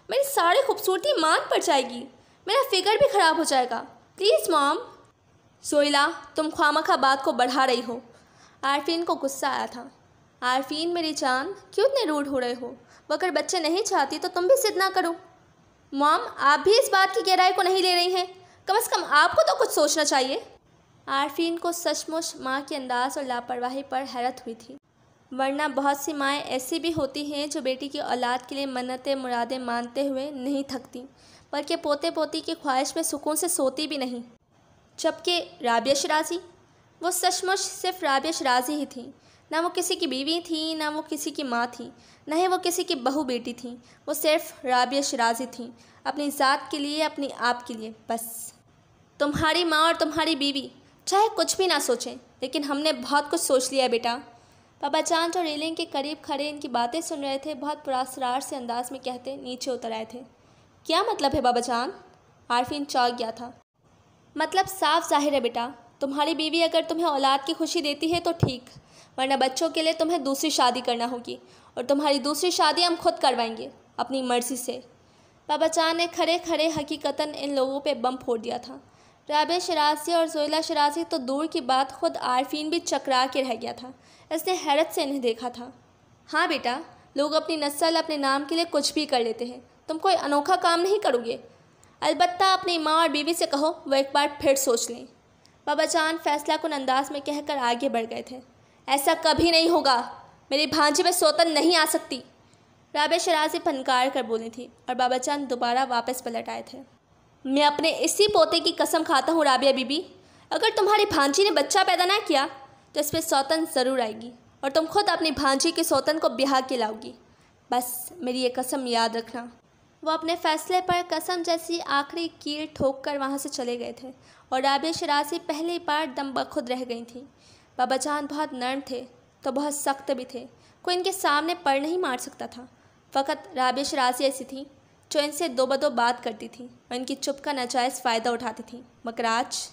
मेरी सारी खूबसूरती मान पड़ जाएगी, मेरा फिगर भी ख़राब हो जाएगा। Please mom. ज़ोइला तुम ख्वामखा बात को बढ़ा रही हो। आरफीन को गुस्सा आया था। आरफीन मेरी जान क्यों इतने रूड हो रहे हो। वो अगर बच्चे नहीं चाहती तो तुम भी जिद ना करो। मॉम आप भी इस बात की गहराई को नहीं ले रही हैं, कम से कम आपको तो कुछ सोचना चाहिए। आरफीन को सचमुच माँ के अंदाज़ और लापरवाही पर हैरत हुई थी, वरना बहुत सी माएँ ऐसी भी होती हैं जो बेटी की औलाद के लिए मन्नतें मुरादें मानते हुए नहीं थकती, बल्कि पोते पोती की ख्वाहिश में सुकून से सोती भी नहीं। जबकि राबिया शिराज़ी, वो सचमुच सिर्फ राबिया शिराज़ी ही थी। ना वो किसी की बीवी थी, ना वो किसी की माँ थी, ना ही वो किसी की बहू बेटी थी। वो सिर्फ राबिया शिराज़ी थी, अपनी ज़ात के लिए, अपनी आप के लिए बस। तुम्हारी माँ और तुम्हारी बीवी चाहे कुछ भी ना सोचें, लेकिन हमने बहुत कुछ सोच लिया बेटा। पापा जान जो रेलिंग के करीब खड़े इनकी बातें सुन रहे थे, बहुत पुरस्कार से अंदाज में कहते नीचे उतर आए थे। क्या मतलब है बाबा जान? आरफीन चौंक गया था। मतलब साफ जाहिर है बेटा, तुम्हारी बीवी अगर तुम्हें औलाद की खुशी देती है तो ठीक, वरना बच्चों के लिए तुम्हें दूसरी शादी करना होगी, और तुम्हारी दूसरी शादी हम खुद करवाएंगे अपनी मर्ज़ी से। बाबा जान ने खड़े खड़े हकीकतन इन लोगों पे बम फोड़ दिया था। राबिया शराजी और जोइला शराजी तो दूर की बात, खुद आरफीन भी चकरा के रह गया था। इसने हैरत से इन्हें देखा था। हाँ बेटा, लोग अपनी नस्ल अपने नाम के लिए कुछ भी कर लेते हैं, तुम कोई अनोखा काम नहीं करोगे। अलबत्ता अपनी माँ और बीवी से कहो वो एक बार फिर सोच लें। बाबा जान फैसला कुन अंदाज में कहकर आगे बढ़ गए थे। ऐसा कभी नहीं होगा, मेरी भांजी में सौतन नहीं आ सकती, राबिया शराजी फनकार कर बोली थी, और बाबा जान दोबारा वापस पलट आए थे। मैं अपने इसी पोते की कसम खाता हूँ राबिया बीबी, अगर तुम्हारी भांजी ने बच्चा पैदा ना किया तो इस पर सौतन ज़रूर आएगी, और तुम खुद अपनी भांजी के सौतन को ब्याह के लाओगी। बस मेरी ये कसम याद रखना। वो अपने फैसले पर कसम जैसी आखिरी कील ठोक कर वहाँ से चले गए थे, और राबिया शराजी पहली बार दम बखुद रह गई थी। बाबा जान बहुत नर्म थे तो बहुत सख्त भी थे, कोई इनके सामने पड़ नहीं मार सकता था। फ़कत राबिया शराजी ऐसी थी जो इनसे दो बदो बात करती थी और इनकी चुप का नाजायज़ फ़ायदा उठाती थी। मगर आज